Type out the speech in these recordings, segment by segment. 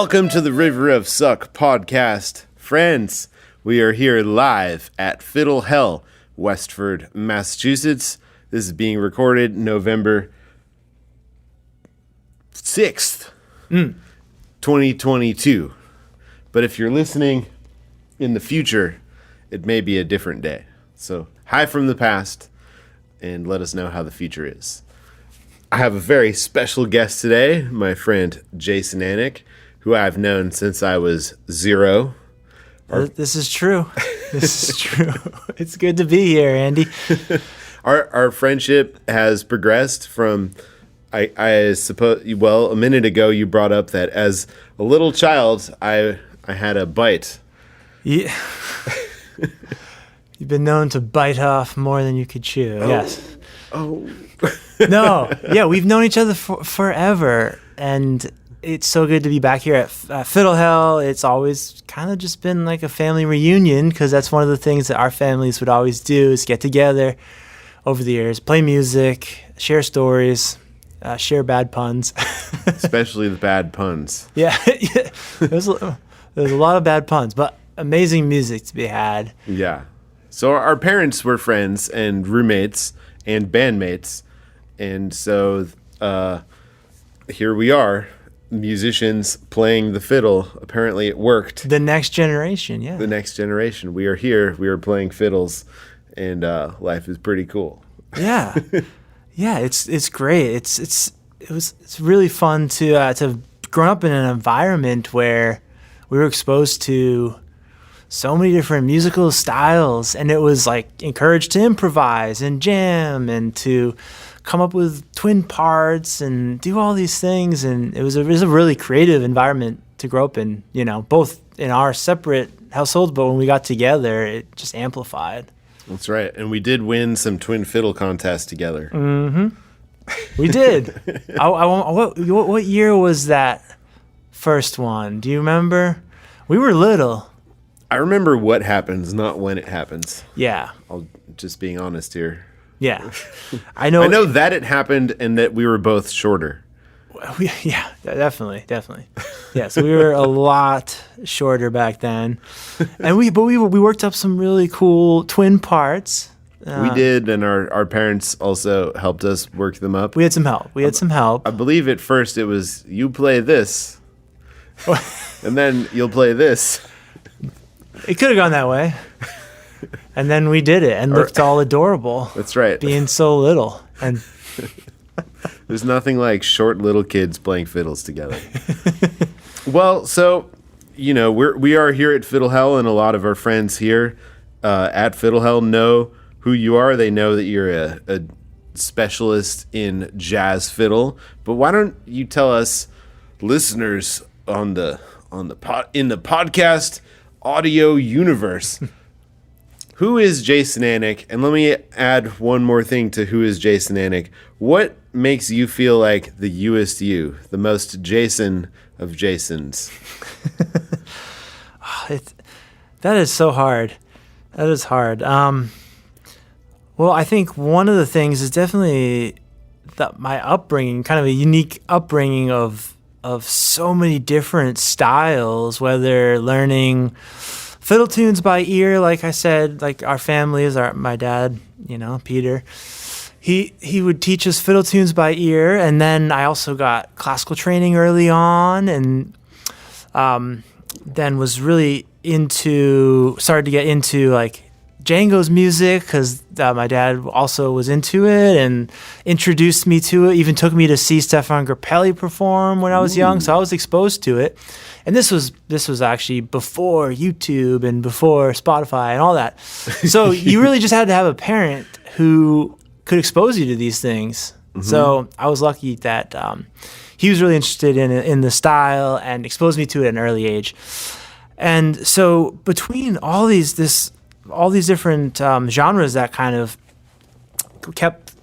Welcome to the River of Suck podcast. Friends, we are here live at Fiddle Hell, Westford, Massachusetts. This is being recorded November 6th, 2022. But if you're listening in the future, it may be a different day. So, hi from the past, and let us know how the future is. I have a very special guest today, my friend Jason Anick, who I've known since I was 0. This is true. This is true. It's good to be here, Andy. Our friendship has progressed from, I suppose, well, a minute ago you brought up that as a little child, I had a bite. Yeah. You've been known to bite off more than you could chew. Oh. Yes. Oh. No. Yeah, we've known each other forever, and it's so good to be back here at Fiddle Hell. It's always kind of just been like a family reunion because that's one of the things that our families would always do is get together over the years, play music, share stories, share bad puns. Especially the bad puns. Yeah. There's a lot of bad puns, but amazing music to be had. Yeah. So our parents were friends and roommates and bandmates. And so here we are. Musicians playing the fiddle. Apparently it worked. The next generation, yeah. The next generation. We are here. We are playing fiddles, and life is pretty cool. Yeah, yeah. It's great. It's really fun to have grown up in an environment where we were exposed to so many different musical styles, and it was like encouraged to improvise and jam and to come up with twin parts and do all these things, and it was a really creative environment to grow up in, you know, both in our separate households, but when we got together, it just amplified. That's right, and we did win some twin fiddle contests together. Mm-hmm. We did. What year was that first one? Do you remember? We were little. I remember what happens, not when it happens. Yeah. I'll just being honest here. Yeah, I know. I know that it happened and that we were both shorter. Yeah, definitely. Yeah, so we were a lot shorter back then, and we worked up some really cool twin parts. We did, and our parents also helped us work them up. We had some help. I believe at first it was you play this, and then you'll play this. It could have gone that way. And then we did it and looked all adorable. That's right. Being so little. And there's nothing like short little kids playing fiddles together. Well, so, you know, we are here at Fiddle Hell, and a lot of our friends here at Fiddle Hell know who you are. They know that you're a specialist in jazz fiddle. But why don't you tell us, listeners in the podcast audio universe, who is Jason Anick? And let me add one more thing to who is Jason Anick. What makes you feel like the youest you, the most Jason of Jasons? That is so hard. That is hard. Well, I think one of the things is definitely my upbringing, kind of a unique upbringing of so many different styles, whether learning fiddle tunes by ear, like I said, like our family is my dad, you know, Peter. He would teach us fiddle tunes by ear, and then I also got classical training early on, and then was really started to get into like Django's music because my dad also was into it and introduced me to it, even took me to see Stefan Grappelli perform when I was young, so I was exposed to it. And this was actually before YouTube and before Spotify and all that. So you really just had to have a parent who could expose you to these things. Mm-hmm. So I was lucky that he was really interested in the style and exposed me to it at an early age. And so between all these different genres that kind of kept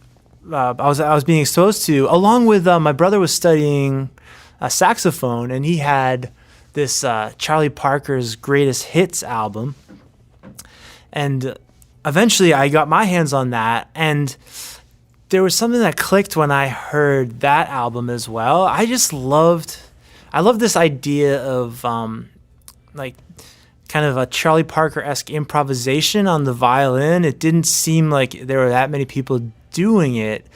I was being exposed to, along with my brother was studying saxophone, and he had this Charlie Parker's Greatest Hits album, and eventually I got my hands on that, and there was something that clicked when I heard that album as well. I just loved I love this idea of like kind of a Charlie Parker-esque improvisation on the violin. It didn't seem like there were that many people doing it.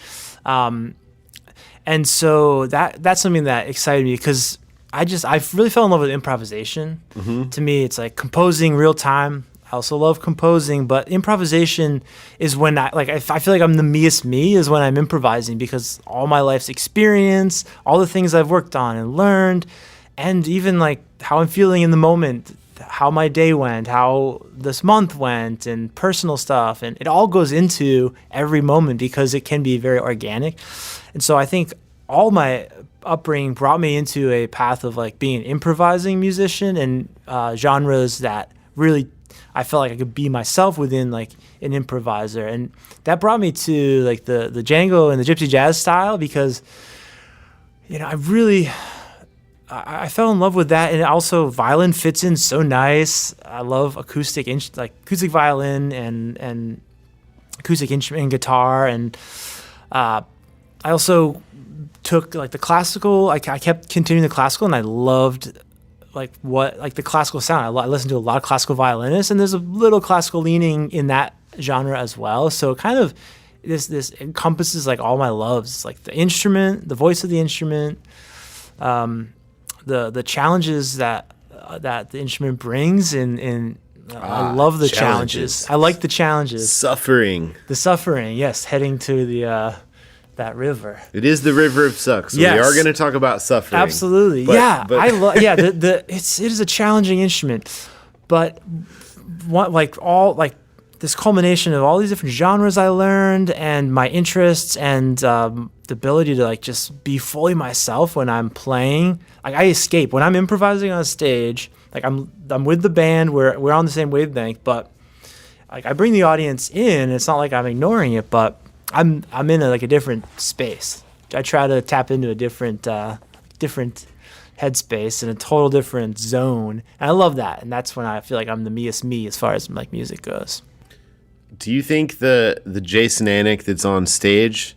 And so that's something that excited me because I really fell in love with improvisation. To me, it's like composing real time. I also love composing, but improvisation is when I feel like I'm the meest me is when I'm improvising because all my life's experience, all the things I've worked on and learned, and even like how I'm feeling in the moment, how my day went, how this month went, and personal stuff, and it all goes into every moment because it can be very organic. And so I think all my upbringing brought me into a path of like being an improvising musician and genres that really I felt like I could be myself within like an improviser, and that brought me to like the Django and the gypsy jazz style because I fell in love with that, and also violin fits in so nice. I love acoustic violin and acoustic instrument and guitar, and I also took like the classical. I kept continuing the classical, and I loved the classical sound. I listened to a lot of classical violinists, and there's a little classical leaning in that genre as well. So kind of this encompasses like all my loves, like the instrument, the voice of the instrument, the challenges that the instrument brings, and I love the challenges. I like the challenges. The suffering, yes, heading to the that river. It is the river of sucks. So yes. We are going to talk about suffering. Absolutely. I love. Yeah, it is a challenging instrument, but this culmination of all these different genres I learned and my interests and the ability to like just be fully myself when I'm playing. Like I escape when I'm improvising on stage. Like I'm with the band. We're on the same wavelength, but like I bring the audience in. It's not like I'm ignoring it, but I'm in a different space. I try to tap into a different headspace and a total different zone. And I love that. And that's when I feel like I'm the meest me as far as like music goes. Do you think the Jason Anick that's on stage,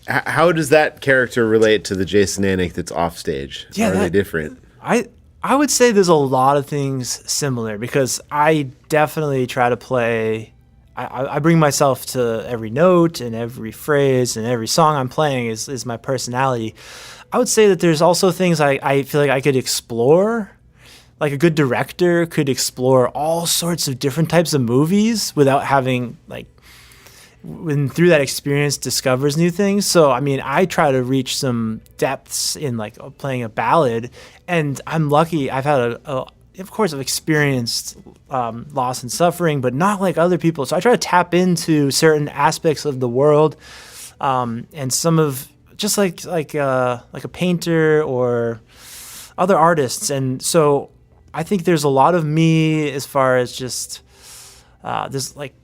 how does that character relate to the Jason Anick that's off stage? Yeah, are they different? I would say there's a lot of things similar because I definitely try to play. I bring myself to every note and every phrase and every song I'm playing is my personality. I would say that there's also things I feel like I could explore. Like a good director could explore all sorts of different types of movies without having when through that experience discovers new things. So, I mean, I try to reach some depths in like playing a ballad, and I'm lucky I've had of course, I've experienced loss and suffering, but not like other people. So I try to tap into certain aspects of the world, and some of just like a painter or other artists. And so I think there's a lot of me as far as just this like.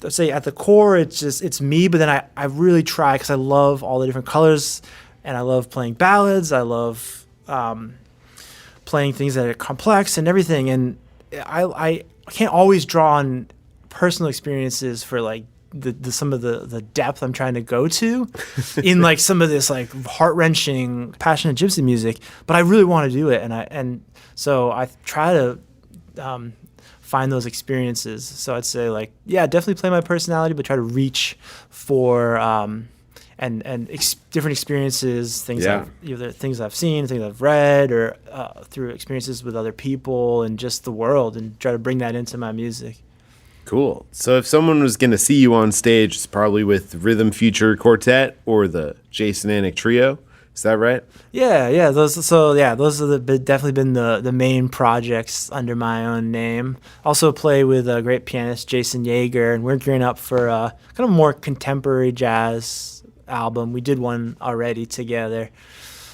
Let's say at the core, it's me, but then I really try because I love all the different colors, and I love playing ballads. I love playing things that are complex and everything, and I can't always draw on personal experiences for like some of the depth I'm trying to go to in like some of this like heart-wrenching, passionate gypsy music, but I really want to do it, and so I try to find those experiences. So I'd say like, yeah, definitely play my personality, but try to reach for different experiences, things either things I've seen, things I've read, or through experiences with other people and just the world, and try to bring that into my music. Cool. So if someone was going to see you on stage, it's probably with Rhythm Future Quartet or the Jason Anick Trio. Is that right? Yeah. Those have definitely been the main projects under my own name. Also play with a great pianist, Jason Yeager, and we're gearing up for a kind of more contemporary jazz album. We did one already together,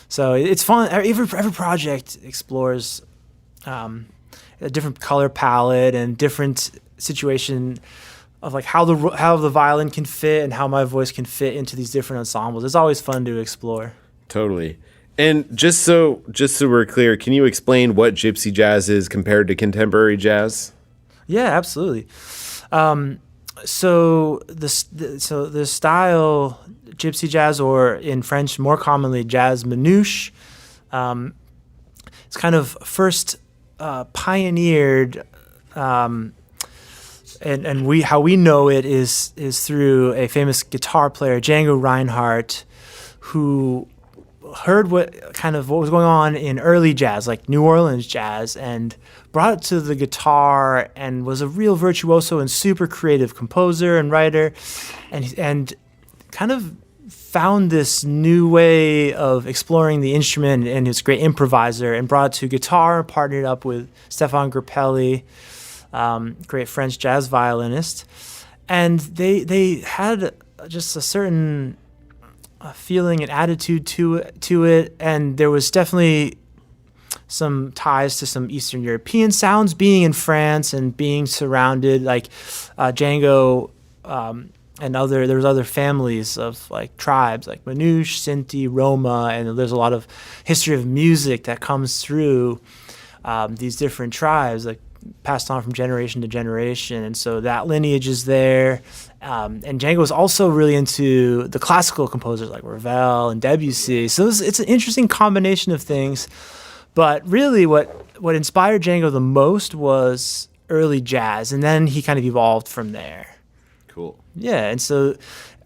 so it's fun. Every project explores a different color palette and different situation of like how the violin can fit and how my voice can fit into these different ensembles. It's always fun to explore. Totally. And just so we're clear, can you explain what gypsy jazz is compared to contemporary jazz? Yeah, absolutely. So the style gypsy jazz, or in French more commonly jazz manouche, it's kind of first pioneered, and how we know it is through a famous guitar player, Django Reinhardt, who heard what was going on in early jazz, like New Orleans jazz, and brought it to the guitar, and was a real virtuoso and super creative composer and writer, and kind of found this new way of exploring the instrument, and he was a great improviser, and brought it to guitar, partnered up with Stefan Grappelli, great French jazz violinist, and they had just a certain feeling and attitude to it, and there was definitely some ties to some Eastern European sounds, being in France and being surrounded, like Django and there was other families of like tribes like Manouche, Sinti, Roma, and there's a lot of history of music that comes through these different tribes, like passed on from generation to generation, and so that lineage is there. And Django was also really into the classical composers like Ravel and Debussy. So it's an interesting combination of things. But really what inspired Django the most was early jazz, and then he kind of evolved from there. Cool. Yeah, and so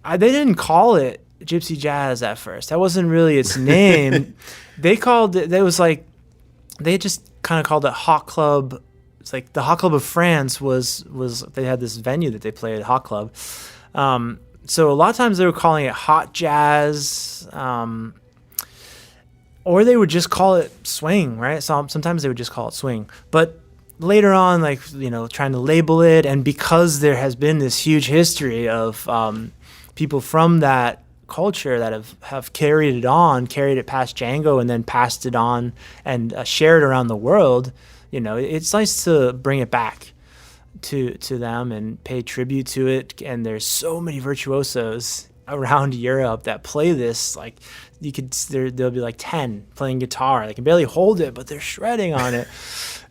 they didn't call it Gypsy Jazz at first. That wasn't really its name. They just kind of called it Hot Club. It's like the Hot Club of France was they had this venue that they played at Hot Club. So a lot of times they were calling it hot jazz, or they would just call it swing, right? So sometimes they would just call it swing. But later on, like, trying to label it, and because there has been this huge history of people from that culture that have carried it past Django, and then passed it on and shared around the world. It's nice to bring it back to them and pay tribute to it. And there's so many virtuosos around Europe that play this. Like there'll be like 10 playing guitar. They can barely hold it, but they're shredding on it.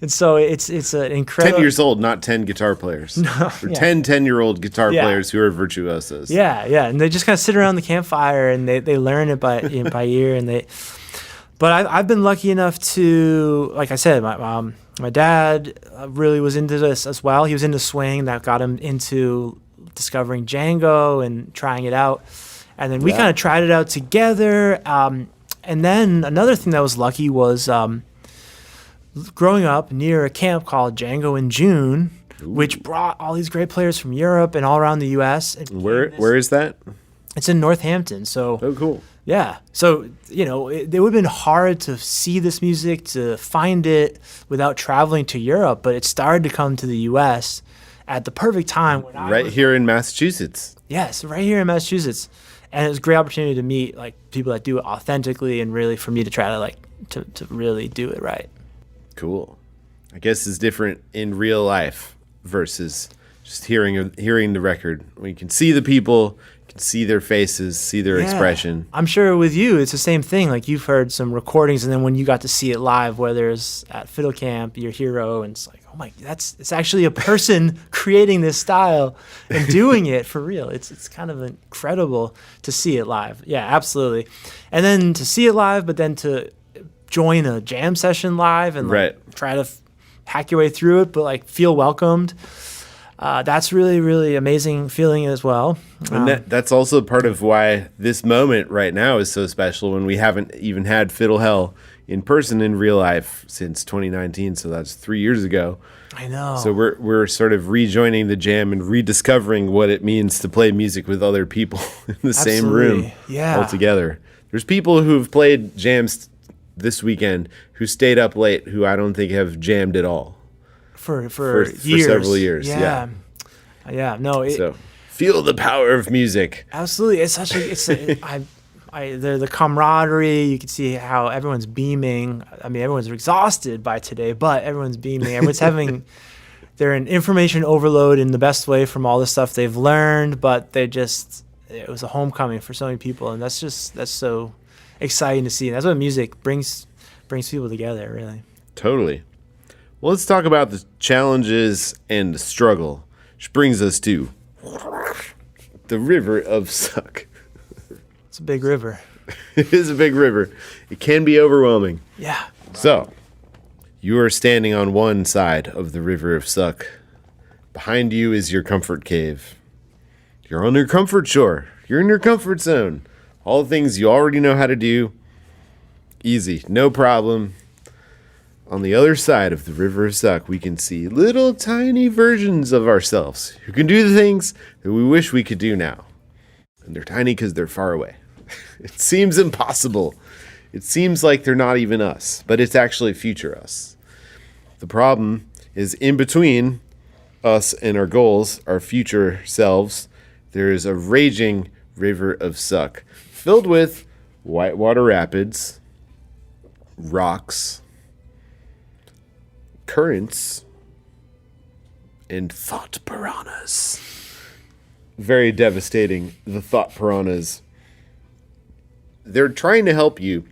And so it's an incredible. 10 years old, not 10 guitar players. No, or 10-year-old guitar players who are virtuosos. Yeah, and they just kind of sit around the campfire and they learn it by ear, and But I've been lucky enough to, like I said, my dad really was into this as well. He was into swing. That got him into discovering Django and trying it out. And then we kind of tried it out together. And then another thing that was lucky was growing up near a camp called Django in June, which brought all these great players from Europe and all around the U.S. Where is that? It's in Northampton. So cool. Yeah. So, it would have been hard to see this music, to find it without traveling to Europe, but it started to come to the U.S. at the perfect time. When here in Massachusetts. Yes, right here in Massachusetts. And it was a great opportunity to meet like people that do it authentically, and really for me to try to to really do it right. Cool. I guess it's different in real life versus just hearing the record. We can see the people, can see their faces, see their expression. I'm sure with you, it's the same thing. Like you've heard some recordings, and then when you got to see it live, whether it's at Fiddle Camp, your hero, and it's like, oh my, it's actually a person creating this style and doing it for real. It's kind of incredible to see it live. Yeah, absolutely. And then to see it live, but then to join a jam session live and try to hack your way through it, but like feel welcomed. That's really, really amazing feeling as well. And that's also part of why this moment right now is so special, when we haven't even had Fiddle Hell in person in real life since 2019. So that's 3 years ago. I know. So we're sort of rejoining the jam and rediscovering what it means to play music with other people in the same room all together. There's people who've played jams this weekend who stayed up late, who I don't think have jammed at all. For years. For several years, yeah. No. So feel the power of music. Absolutely, it's such the camaraderie. You can see how everyone's beaming. I mean, everyone's exhausted by today, but everyone's beaming. Everyone's they're in information overload in the best way from all the stuff they've learned. But it was a homecoming for so many people, and that's so exciting to see. And that's what music brings people together, really. Totally. Well, let's talk about the challenges and the struggle, which brings us to the river of suck. It's a big river. It is a big river. It can be overwhelming. Yeah. So, You are standing on one side of the river of suck. Behind you is your comfort cave. You're on your comfort shore. You're in your comfort zone. All the things you already know how to do. Easy, no problem. On the other side of the river of suck, we can see little tiny versions of ourselves who can do the things that we wish we could do now. And they're tiny because they're far away. It seems impossible. It seems like they're not even us, but it's actually future us. The problem is in between us and our goals, our future selves, there is a raging river of suck filled with whitewater rapids, rocks, currents, and thought piranhas. Very devastating, the thought piranhas. They're trying to help you.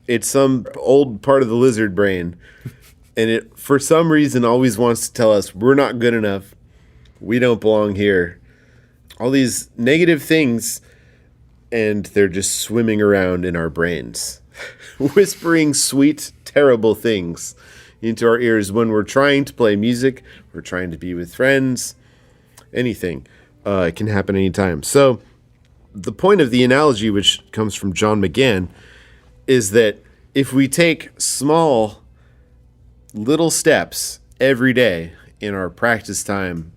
It's some old part of the lizard brain, and it, for some reason, always wants to tell us we're not good enough, we don't belong here. All these negative things, and they're just swimming around in our brains, whispering sweet, terrible things into our ears when we're trying to play music, we're trying to be with friends, anything. It can happen anytime. So the point of the analogy, which comes from John McGann, is that if we take small, little steps every day in our practice time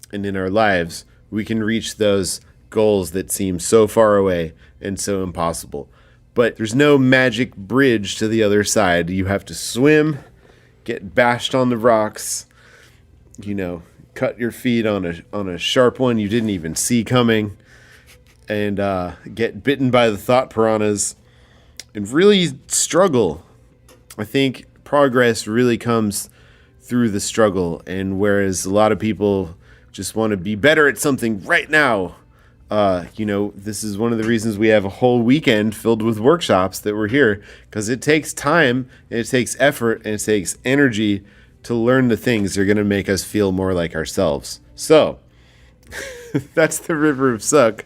and in our lives, we can reach those goals that seem so far away and so impossible. But there's no magic bridge to the other side. You have to swim, get bashed on the rocks, cut your feet on a sharp one you didn't even see coming, and get bitten by the thought piranhas and really struggle. I think progress really comes through the struggle, and whereas a lot of people just want to be better at something right now, this is one of the reasons we have a whole weekend filled with workshops that we're here, because it takes time, and it takes effort, and it takes energy to learn the things that are going to make us feel more like ourselves. So that's the river of suck.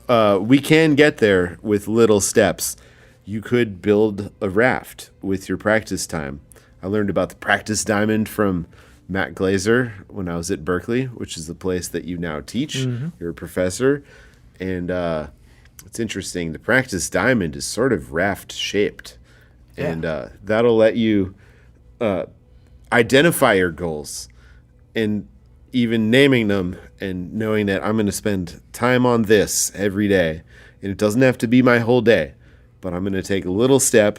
We can get there with little steps. You could build a raft with your practice time. I learned about the practice diamond from Matt Glazer when I was at Berkeley, which is the place that you now teach. Mm-hmm. You're a professor. And it's interesting. The practice diamond is sort of raft shaped. Yeah. And that'll let you identify your goals and even naming them and knowing that I'm going to spend time on this every day. And it doesn't have to be my whole day, but I'm going to take a little step.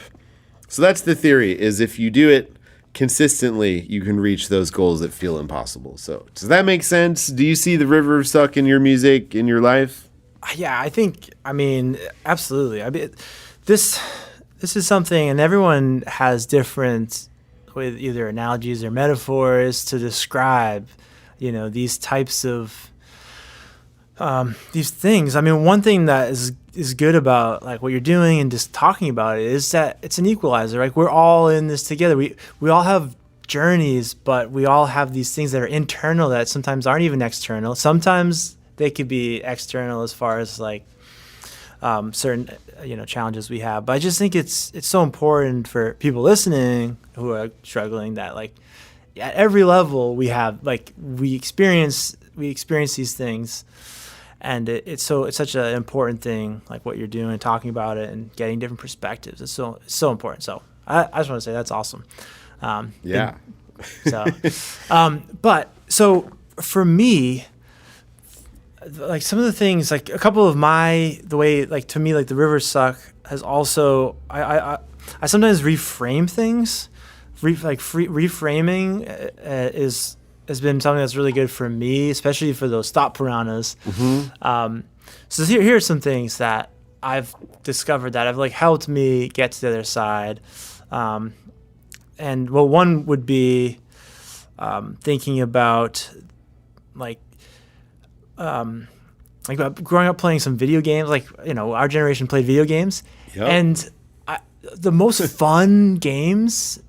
So that's the theory, is if you do it consistently, you can reach those goals that feel impossible. So does that make sense? Do you see the river of suck in your music, in your life? Yeah, absolutely. This is something, and everyone has different with either analogies or metaphors to describe, these types of these things. One thing that is good about like what you're doing and just talking about it is that it's an equalizer. Like we're all in this together. We all have journeys, but we all have these things that are internal that sometimes aren't even external. Sometimes they could be external as far as like certain challenges we have. But I just think it's so important for people listening who are struggling that like at every level we have like we experience these things. And it's such an important thing, like what you're doing, talking about it, and getting different perspectives. It's so important. So I just want to say that's awesome. Yeah. But for me, like some of the things, like a couple of the way, like to me, like the river suck has also, I sometimes reframe things. Reframing has been something that's really good for me, especially for those thought piranhas. Mm-hmm. So here are some things that I've discovered that have like helped me get to the other side. And one would be thinking about like about growing up playing some video games. Like our generation played video games, yep. And the most fun games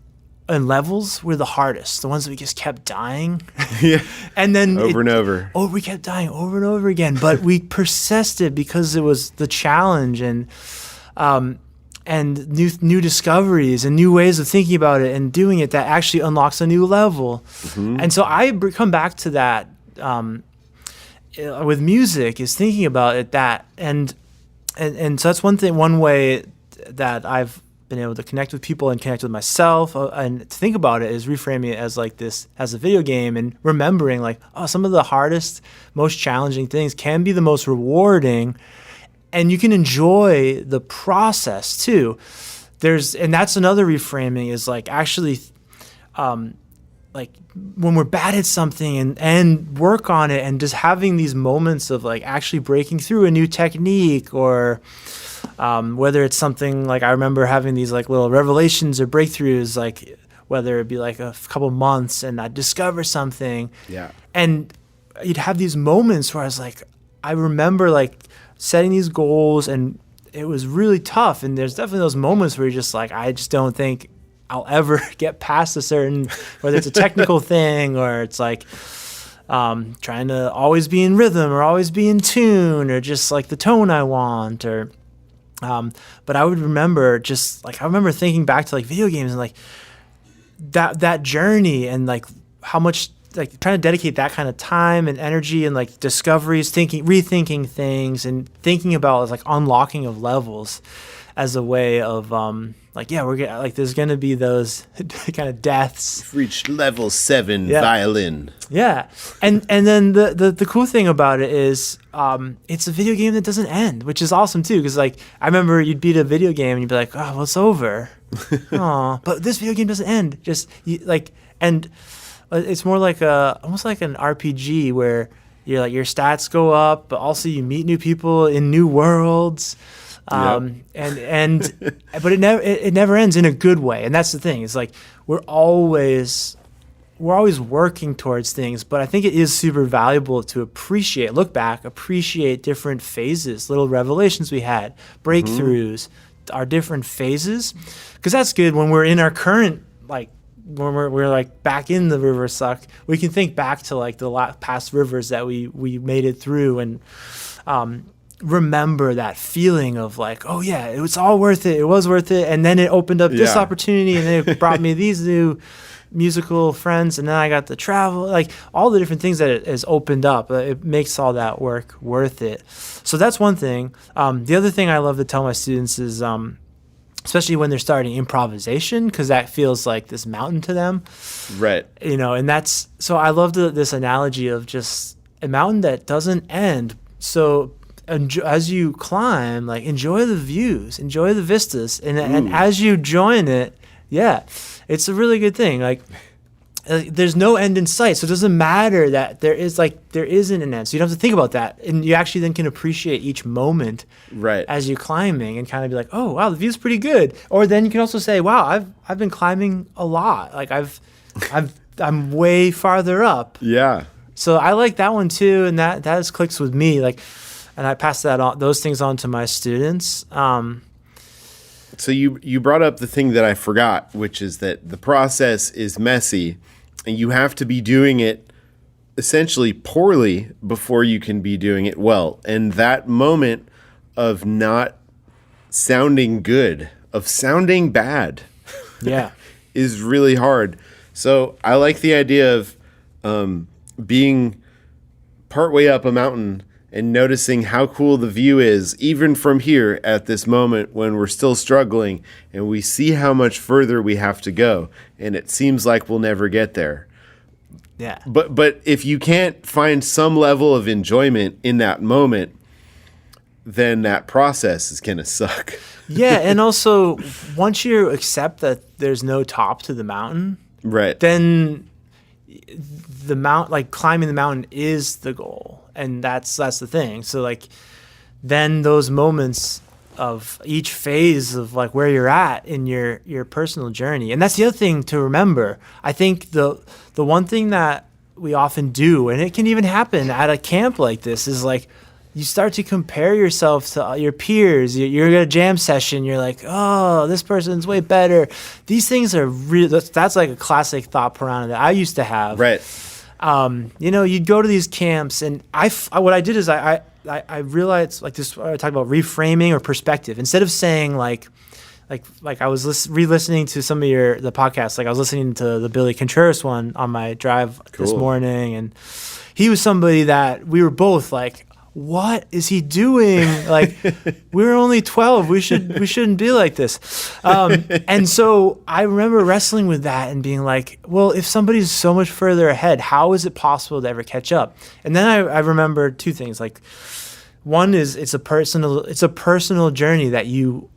and levels were the hardest, the ones that we just kept dying. Yeah. And then over and over. Oh, we kept dying over and over again, but we persisted because it was the challenge. And and new discoveries and new ways of thinking about it and doing it that actually unlocks a new level. And so I come back to that with music, is thinking about it that and so that's one way that I've been able to connect with people and connect with myself, and to think about it is reframing it as like this, as a video game, and remembering like, oh, some of the hardest, most challenging things can be the most rewarding, and you can enjoy the process too. And that's another reframing, is like actually like when we're bad at something and work on it, and just having these moments of like actually breaking through a new technique, or whether it's something like, I remember having these like little revelations or breakthroughs, like whether it be like a couple months and I'd discover something. Yeah. And you'd have these moments where I remember like setting these goals, and it was really tough. And there's definitely those moments where you're just like, I just don't think I'll ever get past a certain, whether it's a technical thing, or it's like trying to always be in rhythm or always be in tune, or just like the tone I want, or but I would remember I remember thinking back to like video games and like that journey, and like how much, like trying to dedicate that kind of time and energy and like discoveries, rethinking things, and thinking about like unlocking of levels as a way of like, yeah, there's gonna be those kind of deaths. We've reached level 7 violin. Yeah, and then the cool thing about it is it's a video game that doesn't end, which is awesome too. Because like I remember you'd beat a video game and you'd be like, oh, well, it's over. Oh, but this video game doesn't end. And it's more like almost like an RPG where you're like, your stats go up, but also you meet new people in new worlds. But it never ends in a good way, and that's the thing. It's like we're always working towards things, but I think it is super valuable to look back, appreciate different phases, little revelations we had, breakthroughs, our different phases, because that's good when we're in our current, like when we're like back in the river suck. We can think back to like the past rivers that we made it through, and remember that feeling of like, oh yeah, it was all worth it. It was worth it. And then it opened up this opportunity, and then it brought me these new musical friends, and then I got to travel, like all the different things that it has opened up. It makes all that work worth it. So that's one thing. The other thing I love to tell my students is, especially when they're starting improvisation, because that feels like this mountain to them. Right. And so I love this analogy of just a mountain that doesn't end. So as you climb, like enjoy the views, enjoy the vistas, and as you join it, it's a really good thing. Like there's no end in sight, so it doesn't matter that there isn't an end. So you don't have to think about that, and you actually then can appreciate each moment as you're climbing, and kind of be like, oh wow, the view's pretty good. Or then you can also say, wow, I've been climbing a lot. Like I'm way farther up. Yeah. So I like that one too, and that just clicks with me. Like. And I pass those things on to my students. So you brought up the thing that I forgot, which is that the process is messy, and you have to be doing it essentially poorly before you can be doing it well. And that moment of not sounding good, of sounding bad, is really hard. So I like the idea of being partway up a mountain and noticing how cool the view is, even from here at this moment when we're still struggling, and we see how much further we have to go, and it seems like we'll never get there. Yeah. But if you can't find some level of enjoyment in that moment, then that process is gonna suck. Yeah, and also once you accept that there's no top to the mountain, then climbing the mountain is the goal. And that's the thing. So like then those moments of each phase of like where you're at in your personal journey. And that's the other thing to remember. I think the one thing that we often do, and it can even happen at a camp like this, is like you start to compare yourself to your peers. You're at a jam session. You're like, oh, this person's way better. These things are really, that's like a classic thought piranha that I used to have. Right. You'd go to these camps, and what I did is I realized, like this, I talk about reframing or perspective. Instead of saying like like I was re-listening to some of the podcasts. Like I was listening to the Billy Contreras one on my drive this morning, and he was somebody that we were both like, what is he doing? Like, we're only 12. We shouldn't be like this. And so I remember wrestling with that and being like, well, if somebody's so much further ahead, how is it possible to ever catch up? And then I remember two things. Like, one is it's a personal journey that you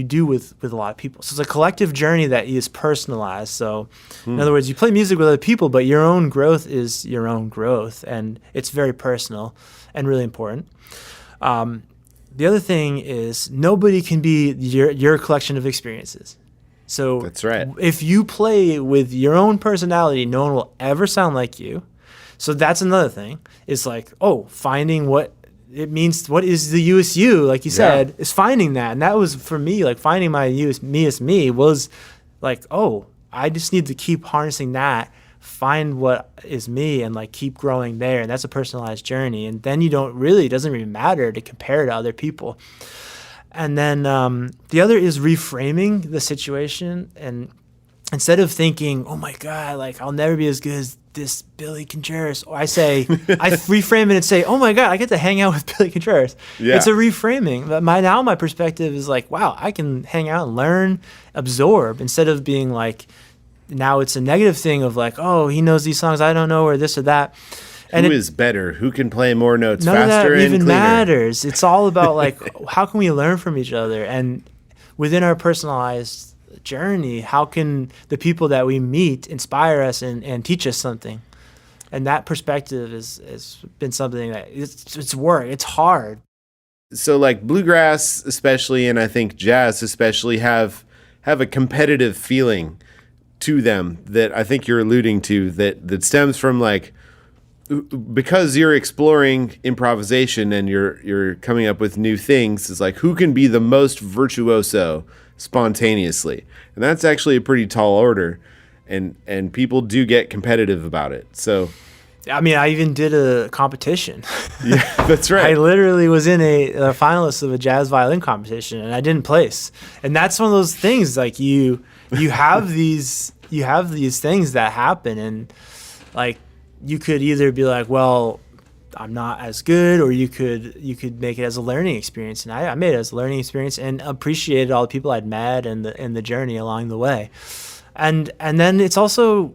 do with a lot of people. So it's a collective journey that is personalized. So in other words, you play music with other people, but your own growth is your own growth, and it's very personal and really important. The other thing is nobody can be your collection of experiences. So that's right. If you play with your own personality, no one will ever sound like you. So that's another thing. It's like, finding what it means, what is the you as you, like you said, is finding that. And that was, for me, like finding my me as me was like, I just need to keep harnessing that, find what is me, and like keep growing there. And that's a personalized journey. And then it doesn't really matter to compare to other people. And then the other is reframing the situation. And instead of thinking, oh my God, like I'll never be as good as this Billy Contreras, I reframe it and say, oh my God, I get to hang out with Billy Contreras. Yeah. It's a reframing. But my perspective is like, wow, I can hang out and learn, absorb, instead of being like, now it's a negative thing of like, oh, he knows these songs I don't know, or this or that. And who is better? Who can play more notes faster and cleaner? None of that even matters. It's all about like, how can we learn from each other? And within our personalized journey, how can the people that we meet inspire us and teach us something? And that perspective has been something that it's work. It's hard. So like bluegrass especially, and I think jazz especially, have a competitive feeling to them that I think you're alluding to, that stems from like, because you're exploring improvisation and you're coming up with new things. It's like, who can be the most virtuoso spontaneously? And that's actually a pretty tall order, and people do get competitive about it. So I mean, I even did a competition. Yeah, that's right. I literally was in a finalist of a jazz violin competition, and I didn't place. And that's one of those things, like you have these things that happen, and like you could either be like, well, I'm not as good, or you could make it as a learning experience. And I made it as a learning experience and appreciated all the people I'd met and the journey along the way. And then it's also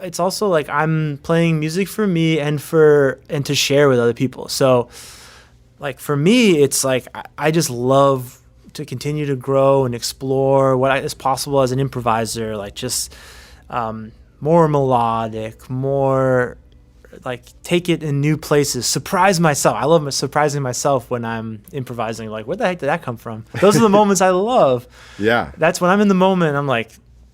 like I'm playing music for me and to share with other people. So like for me, it's like I just love to continue to grow and explore what is possible as an improviser, like just more melodic, more like take it in new places, surprise myself. I love surprising myself when I'm improvising. Like, where the heck did that come from? Those are the moments I love. Yeah. That's when I'm in the moment. I'm like,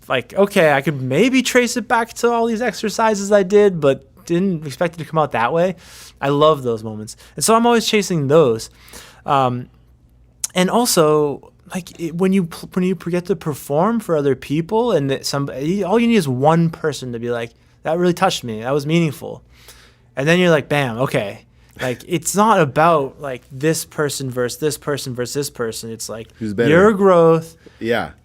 okay, I could maybe trace it back to all these exercises I did, but didn't expect it to come out that way. I love those moments. And so I'm always chasing those. And also, like when you get to perform for other people, and all you need is one person to be like, that really touched me. That was meaningful. And then you're like, bam, okay. Like, it's not about like this person versus this person versus this person. It's like your growth,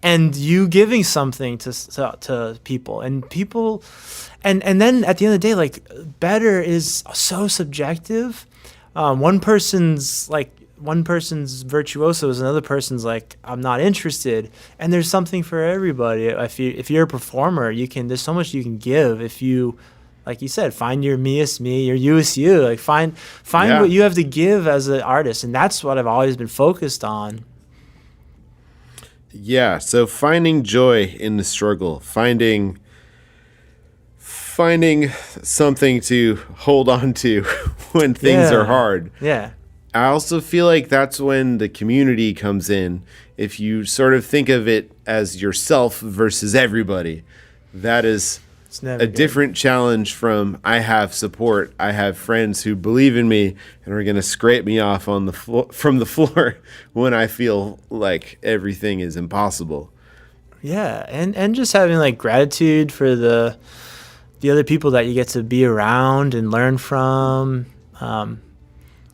and you giving something to people, and then at the end of the day, like better is so subjective. One person's virtuoso is another person's like, I'm not interested. And there's something for everybody. If you're a performer, there's so much you can give if you, like you said, find your me as me, your you as you. Like find what you have to give as an artist, and that's what I've always been focused on. Yeah. So finding joy in the struggle, finding something to hold on to when things are hard. Yeah. I also feel like that's when the community comes in. If you sort of think of it as yourself versus everybody, that is a different challenge from I have support. I have friends who believe in me and are going to scrape me off from the floor when I feel like everything is impossible. Yeah, and just having like gratitude for the other people that you get to be around and learn from. I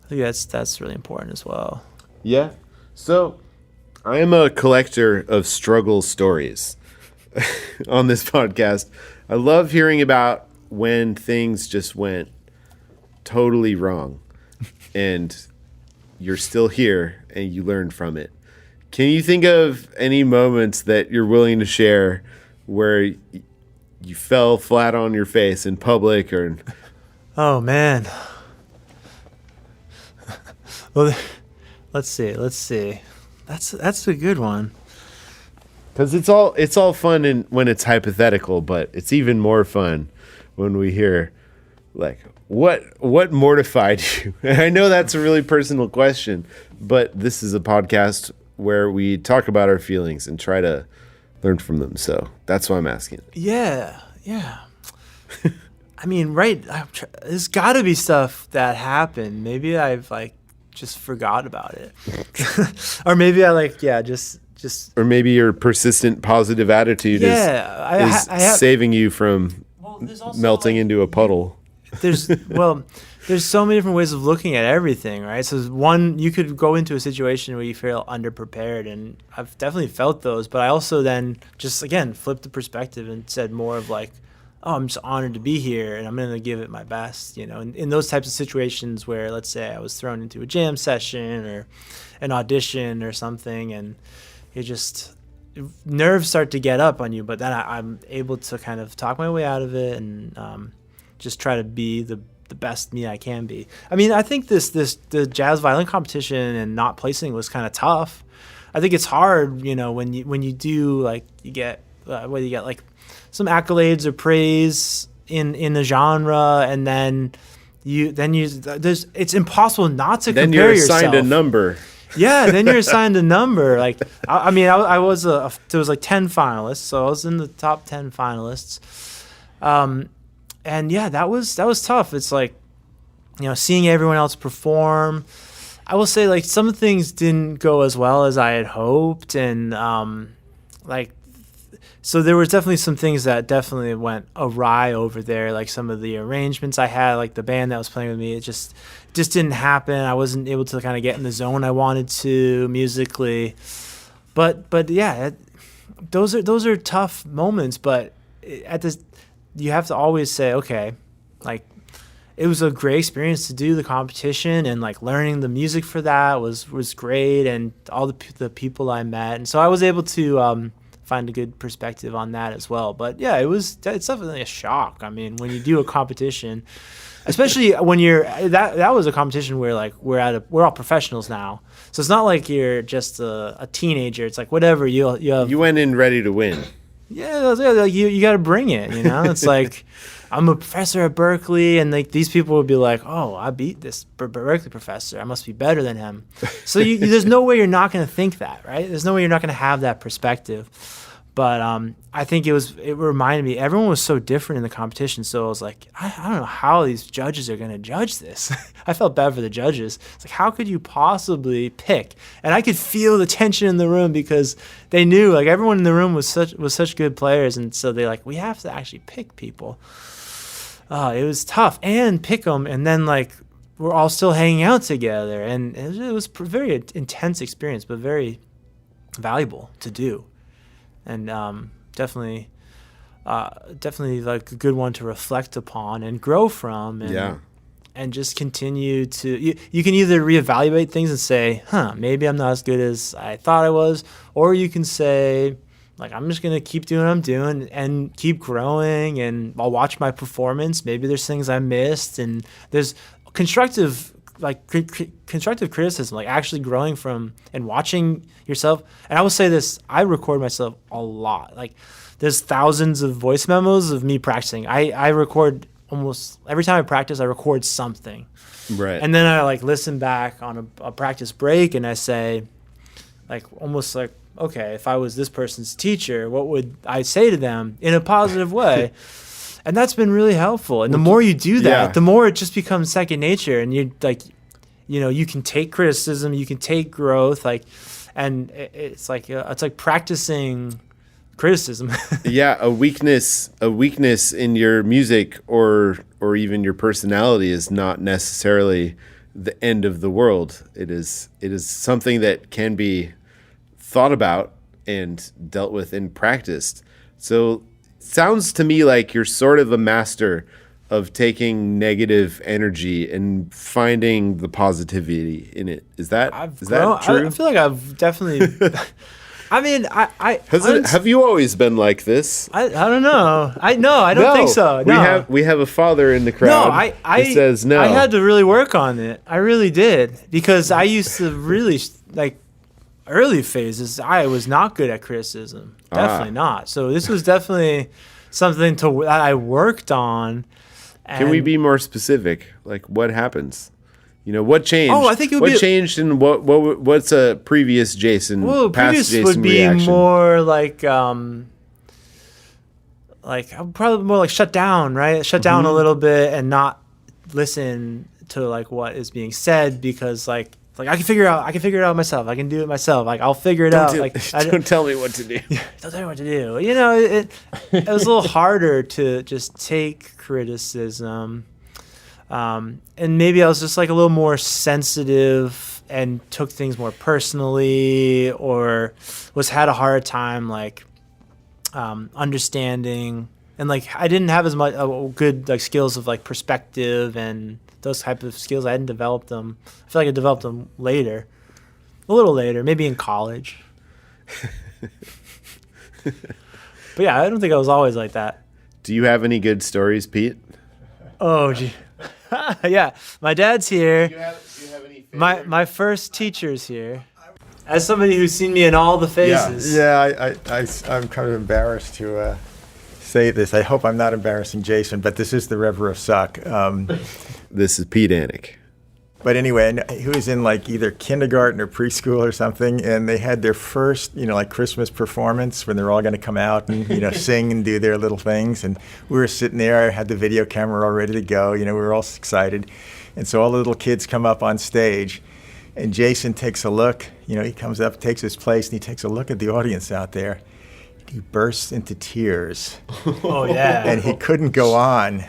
think that's really important as well. Yeah. So I am a collector of struggle stories on this podcast. I love hearing about when things just went totally wrong and you're still here and you learned from it. Can you think of any moments that you're willing to share where you fell flat on your face in public or... Oh, man. Well, let's see. That's a good one. Because it's all fun when it's hypothetical, but it's even more fun when we hear, like, what mortified you? And I know that's a really personal question, but this is a podcast where we talk about our feelings and try to learn from them. So that's why I'm asking. Yeah. I mean, right, there's got to be stuff that happened. Maybe I've, like, just forgot about it. Or maybe I, just... Or maybe your persistent positive attitude is saving you from melting into a puddle. There's so many different ways of looking at everything, right? So one, you could go into a situation where you feel underprepared, and I've definitely felt those, but I also then just, again, flipped the perspective and said more of like, oh, I'm just honored to be here and I'm going to give it my best, in those types of situations where, let's say I was thrown into a jam session or an audition or something, and nerves start to get up on you, but then I'm able to kind of talk my way out of it and just try to be the best me I can be. I mean, I think the jazz violin competition and not placing was kind of tough. I think it's hard, when you do, like, you get whether you get like some accolades or praise in the genre, and then it's impossible not to compare yourself. Then you're assigned a number. Yeah, then you're assigned a number. Like, I was there was like 10 finalists, so I was in the top 10 finalists. And yeah, that was tough. It's like, seeing everyone else perform. I will say, like, some things didn't go as well as I had hoped, and so there was definitely some things that definitely went awry over there. Like some of the arrangements I had, like the band that was playing with me, it just didn't happen. I wasn't able to kind of get in the zone I wanted to musically. But yeah, those are tough moments. But you have to always say, okay, like, it was a great experience to do the competition, and like learning the music for that was great, and all the people I met, and so I was able to find a good perspective on that as well. But yeah, it's definitely a shock. I mean, when you do a competition, especially when that was a competition where, like, we're all professionals now, so it's not like you're just a teenager. It's like whatever you went in ready to win. Yeah, like you got to bring it. It's like, I'm a professor at Berkeley, and like these people would be like, oh, I beat this Berkeley professor, I must be better than him. So there's no way you're not going to think that, right? There's no way you're not going to have that perspective. But I think it reminded me, everyone was so different in the competition. So I was like, I don't know how these judges are going to judge this. I felt bad for the judges. It's like, how could you possibly pick? And I could feel the tension in the room, because they knew, like, everyone in the room was such good players. And so they're like, we have to actually pick people. It was tough, and pick them. And then, like, we're all still hanging out together. And it was a very intense experience, but very valuable to do. And definitely like a good one to reflect upon and grow from, and just continue to. You can either reevaluate things and say, maybe I'm not as good as I thought I was, or you can say, like, I'm just gonna keep doing what I'm doing and keep growing, and I'll watch my performance. Maybe there's things I missed, and there's constructive criticism, like actually growing from and watching yourself. And I will say this, I record myself a lot. Like, there's thousands of voice memos of me practicing. I record almost every time I practice. I record something, right? And then I, like, listen back on a practice break, and I say, like, almost like, okay, if I was this person's teacher, what would I say to them in a positive way? And that's been really helpful. And the more you do that, the more it just becomes second nature. And you're like, you can take criticism, you can take growth, like, and it's like practicing criticism. Yeah, a weakness in your music or even your personality is not necessarily the end of the world. It is something that can be thought about and dealt with and practiced. So sounds to me like you're sort of a master of taking negative energy and finding the positivity in it. Is that true? I feel like I've definitely. I mean, have you always been like this? I don't know. I don't think so. No. We have a father in the crowd who says no. I had to really work on it. I really did, because I used to really like early phases. I was not good at criticism. Definitely not. So this was definitely something that I worked on. Can we be more specific? Like, what happens? What changed? Oh, I think it would what changed, and what's a previous Jason? Well, past previous Jason would be reaction? more like probably more like shut down, right? Shut down a little bit and not listen to like what is being said, because like I can figure it out myself. I can do it myself. Like, I'll figure it out. Don't tell me what to do. Don't tell me what to do. It was a little harder to just take criticism. And maybe I was just like a little more sensitive and took things more personally, or had a hard time like understanding, and like I didn't have as much good like skills of like perspective and those type of skills. I hadn't developed them. I feel like I developed them later, a little later, maybe in college. But yeah, I don't think I was always like that. Do you have any good stories, Pete? Oh, gee. Yeah, my dad's here. Do you have any favorite? My first teacher's here. As somebody who's seen me in all the phases. I'm kind of embarrassed to say this. I hope I'm not embarrassing Jason, but this is the Rever of Suck. This is Pete Anick. But anyway, and he was in like either kindergarten or preschool or something, and they had their first, like Christmas performance when they're all going to come out and, sing and do their little things. And we were sitting there, I had the video camera all ready to go, we were all excited. And so all the little kids come up on stage, and Jason takes a look, he comes up, takes his place, and he takes a look at the audience out there. He bursts into tears. Oh, yeah. And he couldn't go on.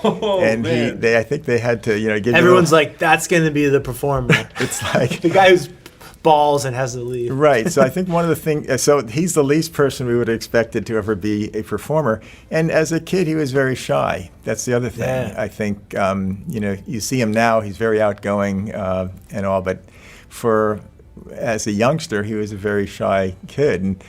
Oh, and man. I think they had to, give Everyone's like, that's going to be the performer. It's like the guy who's balls and has to leave. Right. So I think one of the things, so he's the least person we would have expected to ever be a performer. And as a kid, he was very shy. That's the other thing. Yeah. I think, you see him now, he's very outgoing and all, but as a youngster, he was a very shy kid. And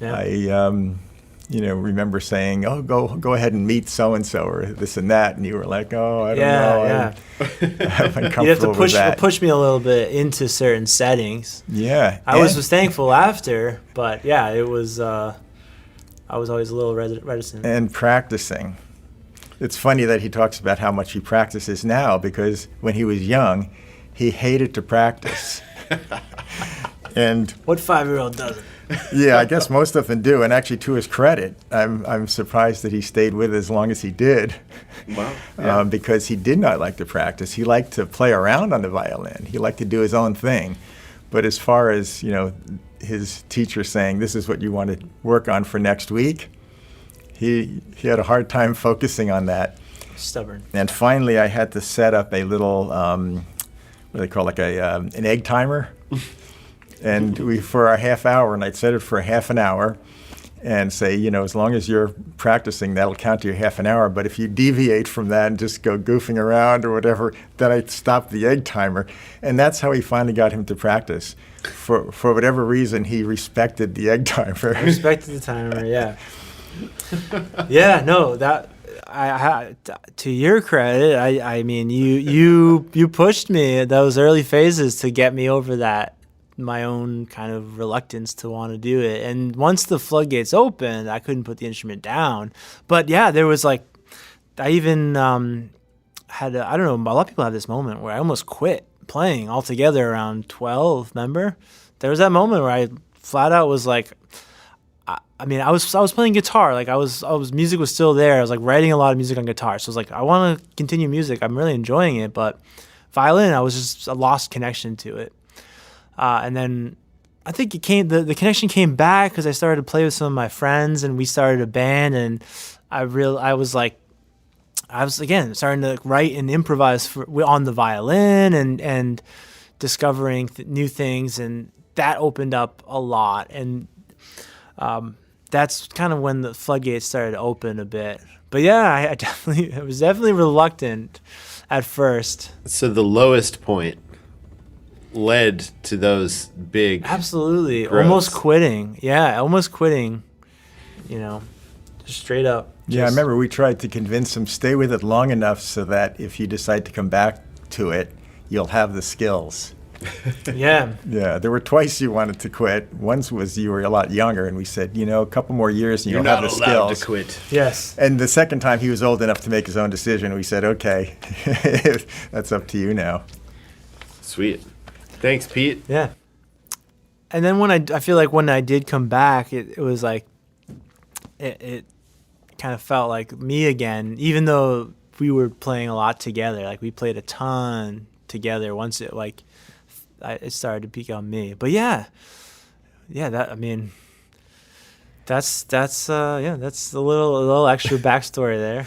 Yeah. I, remember saying, "Oh, go ahead and meet so and so or this and that," and you were like, "Oh, I don't know." Yeah. I'm uncomfortable You have to with that. push me a little bit into certain settings. Yeah, I was thankful after, but yeah, it was. I was always a little reticent. And practicing. It's funny that he talks about how much he practices now, because when he was young, he hated to practice. And What 5-year-old doesn't? yeah, I guess most of them do. And actually, to his credit, I'm surprised that he stayed with it as long as he did. Wow. Yeah. Because he did not like to practice. He liked to play around on the violin. He liked to do his own thing. But as far as, his teacher saying, this is what you want to work on for next week, he had a hard time focusing on that. Stubborn. And finally, I had to set up a little, what do they call it, like an egg timer. And for our half hour, and I'd set it for a half an hour and say, as long as you're practicing, that'll count to your half an hour. But if you deviate from that and just go goofing around or whatever, then I'd stop the egg timer. And that's how he finally got him to practice. For whatever reason, he respected the egg timer. Respected the timer, yeah. Yeah, no, that to your credit, I mean, you pushed me at those early phases to get me over that, my own kind of reluctance to want to do it. And once the floodgates opened, I couldn't put the instrument down. But yeah, there was like, I even had, I don't know, a lot of people have this moment where I almost quit playing altogether around 12, remember? There was that moment where I flat out was like, I mean, I was playing guitar. Like I was music was still there. I was like writing a lot of music on guitar. So I was like, I want to continue music. I'm really enjoying it. But violin, I was just a lost connection to it. And then I think the connection came back because I started to play with some of my friends and we started a band, and I was again starting to write and improvise on the violin and discovering new things, and that opened up a lot. And that's kind of when the floodgates started to open a bit. But yeah, I was definitely reluctant at first. So the lowest point led to those big Absolutely. growths. Almost quitting. Yeah, almost quitting. Just straight up. Yeah, I remember we tried to convince him, stay with it long enough so that if you decide to come back to it, you'll have the skills. Yeah. Yeah, there were twice you wanted to quit. Once was you were a lot younger, and we said, a couple more years and You're you'll have not the allowed skills. to quit. Yes. And the second time he was old enough to make his own decision. We said, okay, that's up to you now. Sweet. Thanks, Pete. Yeah. And then when I feel like when I did come back, it was like, it kind of felt like me again, even though we were playing a lot together. Like we played a ton together once it started to become me. But yeah, that's a little extra backstory there.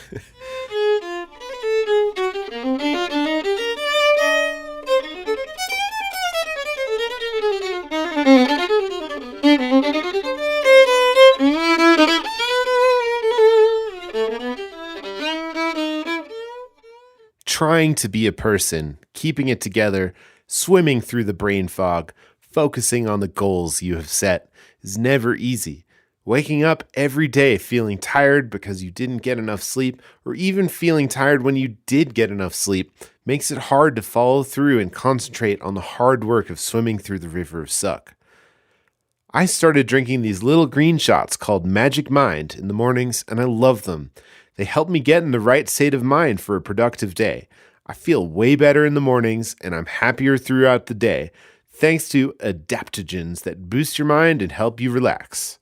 Trying to be a person, keeping it together, swimming through the brain fog, focusing on the goals you have set is never easy. Waking up every day feeling tired because you didn't get enough sleep, or even feeling tired when you did get enough sleep, makes it hard to follow through and concentrate on the hard work of swimming through the river of suck. I started drinking these little green shots called Magic Mind in the mornings, and I love them. They help me get in the right state of mind for a productive day. I feel way better in the mornings, and I'm happier throughout the day, thanks to adaptogens that boost your mind and help you relax.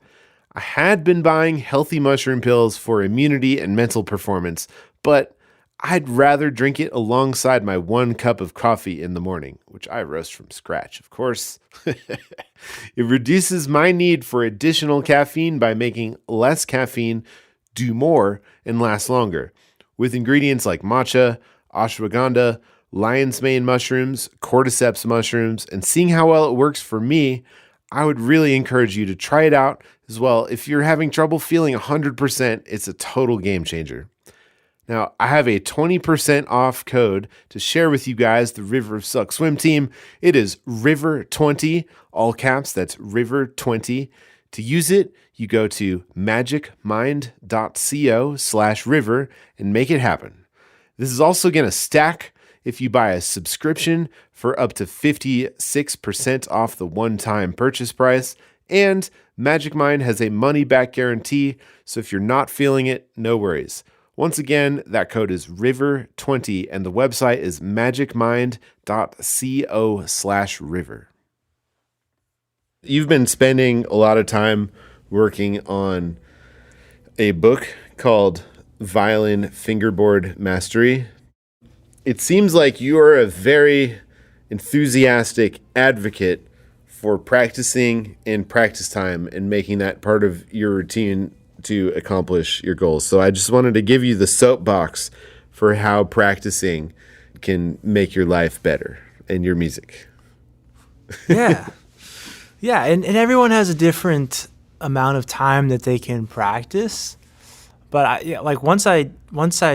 I had been buying healthy mushroom pills for immunity and mental performance, but I'd rather drink it alongside my 1 cup of coffee in the morning, which I roast from scratch, of course. It reduces my need for additional caffeine by making less caffeine do more and last longer. With ingredients like matcha, ashwagandha, lion's mane mushrooms, cordyceps mushrooms, and seeing how well it works for me, I would really encourage you to try it out as well. If you're having trouble feeling 100%, it's a total game changer. Now, I have a 20% off code to share with you guys, the River of Suck swim team. It is River20, all caps, that's River20. To use it, you go to magicmind.co/river and make it happen. This is also going to stack if you buy a subscription for up to 56% off the one-time purchase price. And Magic Mind has a money-back guarantee, so if you're not feeling it, no worries. Once again, that code is River20, and the website is magicmind.co/river. You've been spending a lot of time working on a book called Violin Fingerboard Mastery. It seems like you are a very enthusiastic advocate for practicing in practice time and making that part of your routine to accomplish your goals. So I just wanted to give you the soapbox for how practicing can make your life better and your music. Yeah. Yeah, and everyone has a different amount of time that they can practice. But once I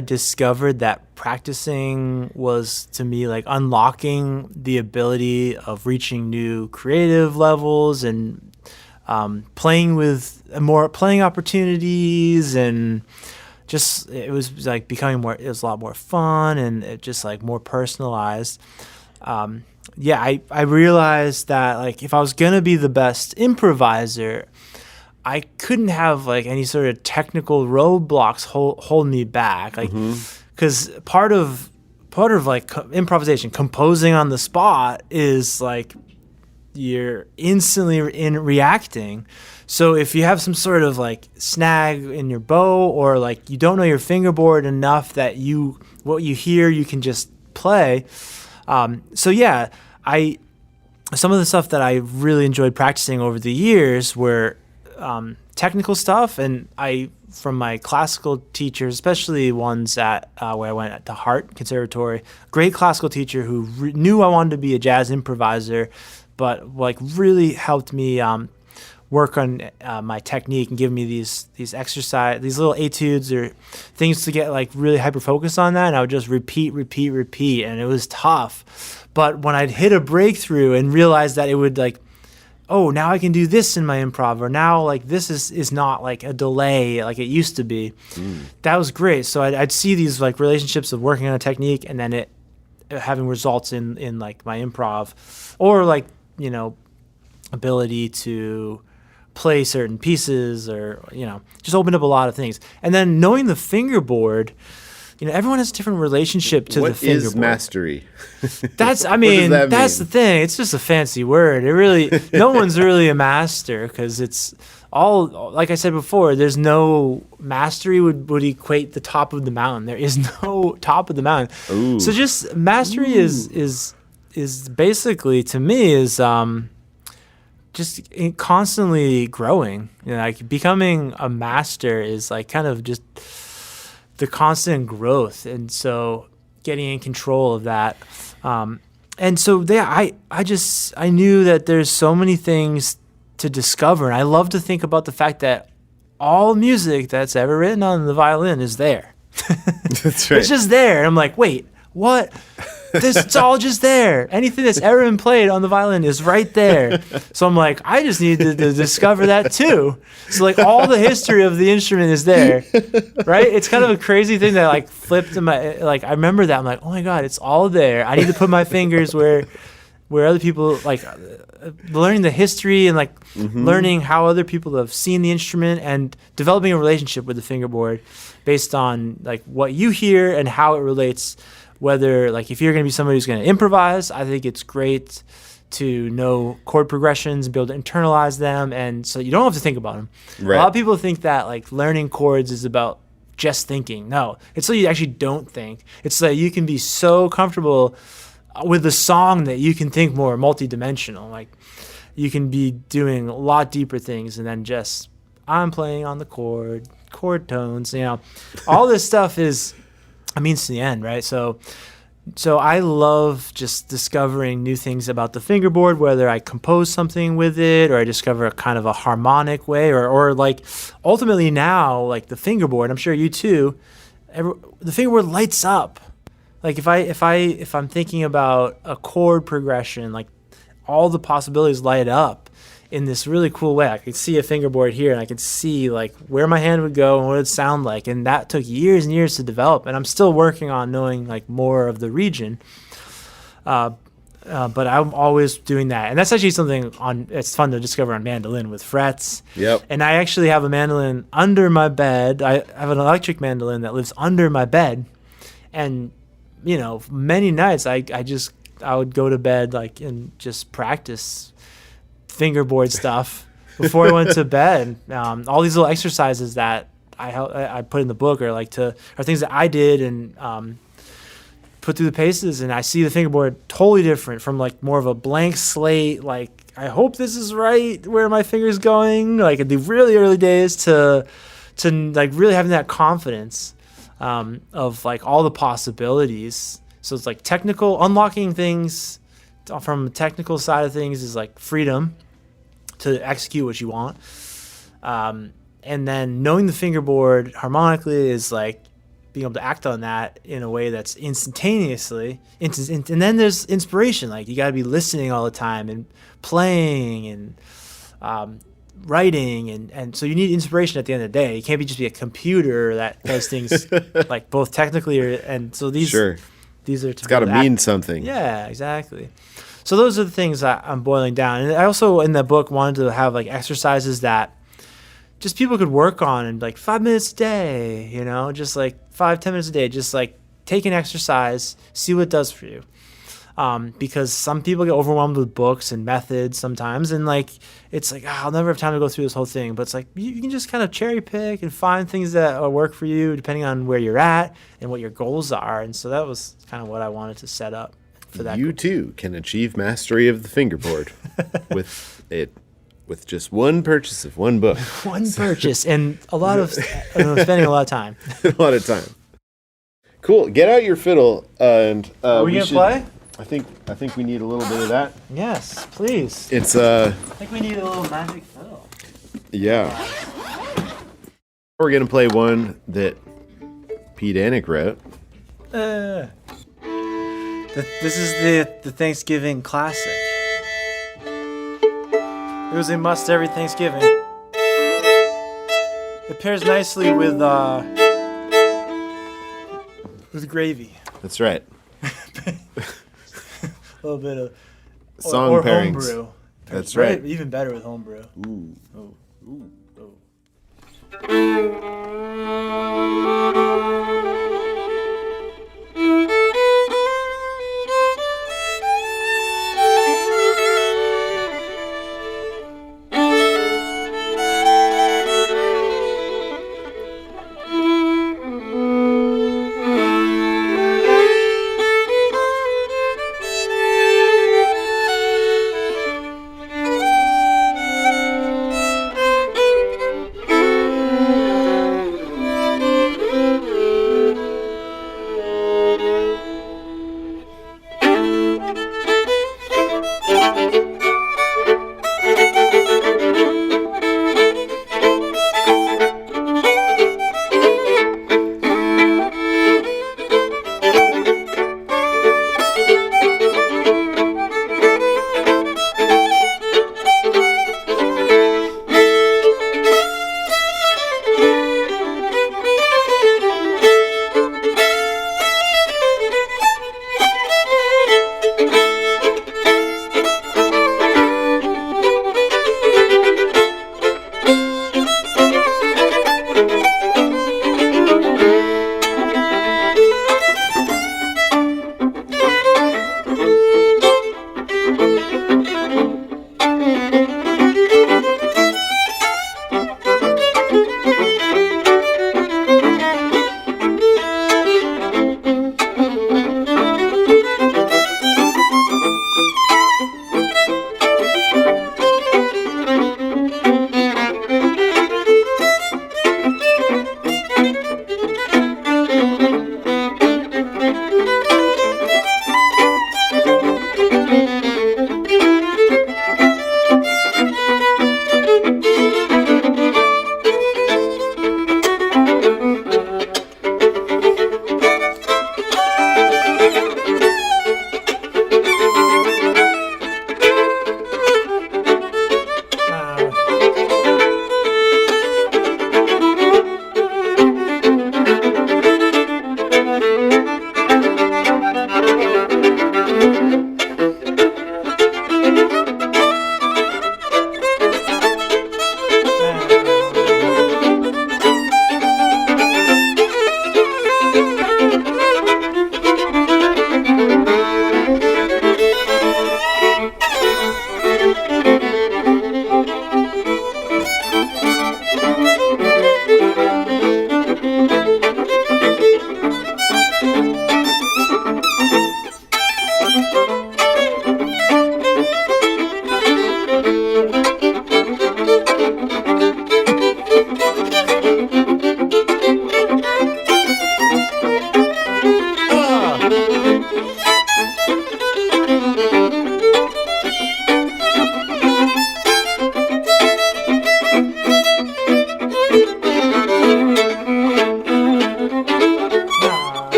discovered that practicing was, to me, like unlocking the ability of reaching new creative levels and playing with more playing opportunities, and just it was like becoming more. It was a lot more fun, and it just like more personalized. I realized that like if I was gonna be the best improviser, I couldn't have like any sort of technical roadblocks hold me back, like because part of like improvisation, composing on the spot, is like you're instantly reacting. So if you have some sort of like snag in your bow, or like you don't know your fingerboard enough that what you hear you can just play. Some of the stuff that I really enjoyed practicing over the years were technical stuff, and I from my classical teachers, especially ones at where I went to Hart Conservatory. Great classical teacher who knew I wanted to be a jazz improviser, but like really helped me work on my technique and give me these these little etudes or things to get like really hyper focused on that. And I would just repeat, and it was tough. But when I'd hit a breakthrough and realize that it would like, oh, now I can do this in my improv, or now like this is not like a delay like it used to be. That was great. So I'd see these like relationships of working on a technique and then it having results in like my improv, or like, you know, ability to play certain pieces, or, you know, just opened up a lot of things. And then knowing the fingerboard, you know, everyone has a different relationship to the fingerboard. What is mastery? That's, I mean, that's the thing. It's just a fancy word. It really, no one's really a master, because it's all, like I said before, there's no mastery would equate the top of the mountain. There is no top of the mountain. Ooh. So just mastery is basically, to me, is just constantly growing. You know, like becoming a master is like kind of just the constant growth, and so getting in control of that. And so I knew that there's so many things to discover, and I love to think about the fact that all music that's ever written on the violin is there. That's right. It's just there. And I'm like, wait, what? It's all just there. Anything that's ever been played on the violin is right there. So I'm like, I just need to discover that too. So like all the history of the instrument is there, right? It's kind of a crazy thing that like flipped in my, like I remember that. I'm like, oh my God, it's all there. I need to put my fingers where other people, like learning the history and like learning how other people have seen the instrument and developing a relationship with the fingerboard based on like what you hear and how it relates. Whether, like, if you're going to be somebody who's going to improvise, I think it's great to know chord progressions and be able to internalize them, and so you don't have to think about them. Right. A lot of people think that, like, learning chords is about just thinking. No, it's so you actually don't think. It's so you can be so comfortable with the song that you can think more multidimensional. Like, you can be doing a lot deeper things and then just, I'm playing on the chord tones, you know. All this stuff is a means to the end, right? So I love just discovering new things about the fingerboard, whether I compose something with it or I discover a kind of a harmonic way, or like ultimately now, like the fingerboard, I'm sure you too, the fingerboard lights up. Like if I'm thinking about a chord progression, like all the possibilities light up in this really cool way. I could see a fingerboard here and I could see like where my hand would go and what it would sound like. And that took years and years to develop. And I'm still working on knowing like more of the region. But I'm always doing that. And that's actually something it's fun to discover on mandolin with frets. Yep. And I actually have a mandolin under my bed. I have an electric mandolin that lives under my bed. And, you know, many nights I would go to bed like and just practice fingerboard stuff before I went to bed. All these little exercises that I put in the book are things that I did and put through the paces, and I see the fingerboard totally different from like more of a blank slate. Like I hope this is right where my finger's going. Like in the really early days to like really having that confidence of like all the possibilities. So it's like technical, unlocking things from the technical side of things is like freedom to execute what you want. And then knowing the fingerboard harmonically is like being able to act on that in a way that's instantaneously. And then there's inspiration. Like you got to be listening all the time and playing and writing. And so you need inspiration at the end of the day. You can't just be a computer that does things like both technically and so these... Sure. These are it's got to mean something. Yeah, exactly. So those are the things that I'm boiling down. And I also, in the book, wanted to have like exercises that just people could work on in like 5 minutes a day, you know, just like 5-10 minutes a day, just like take an exercise, see what it does for you. Because some people get overwhelmed with books and methods sometimes, and like it's like I'll never have time to go through this whole thing. But it's like you can just kind of cherry pick and find things that work for you depending on where you're at and what your goals are. And so that was kind of what I wanted to set up for that. You too can achieve mastery of the fingerboard with it with just one purchase of one book. One purchase and a lot of spending a lot of time. A lot of time. Cool. Get out your fiddle and Are we gonna play? I think we need a little bit of that. Yes, please. It's I think we need a little magic fiddle. yeah. We're gonna play one that Pete Anick wrote. This is the Thanksgiving classic. It was a must every Thanksgiving. It pairs nicely with gravy. That's right. A little bit of Song or pairings. homebrew. That's right. Even better with homebrew. Ooh. Oh. Ooh. Oh.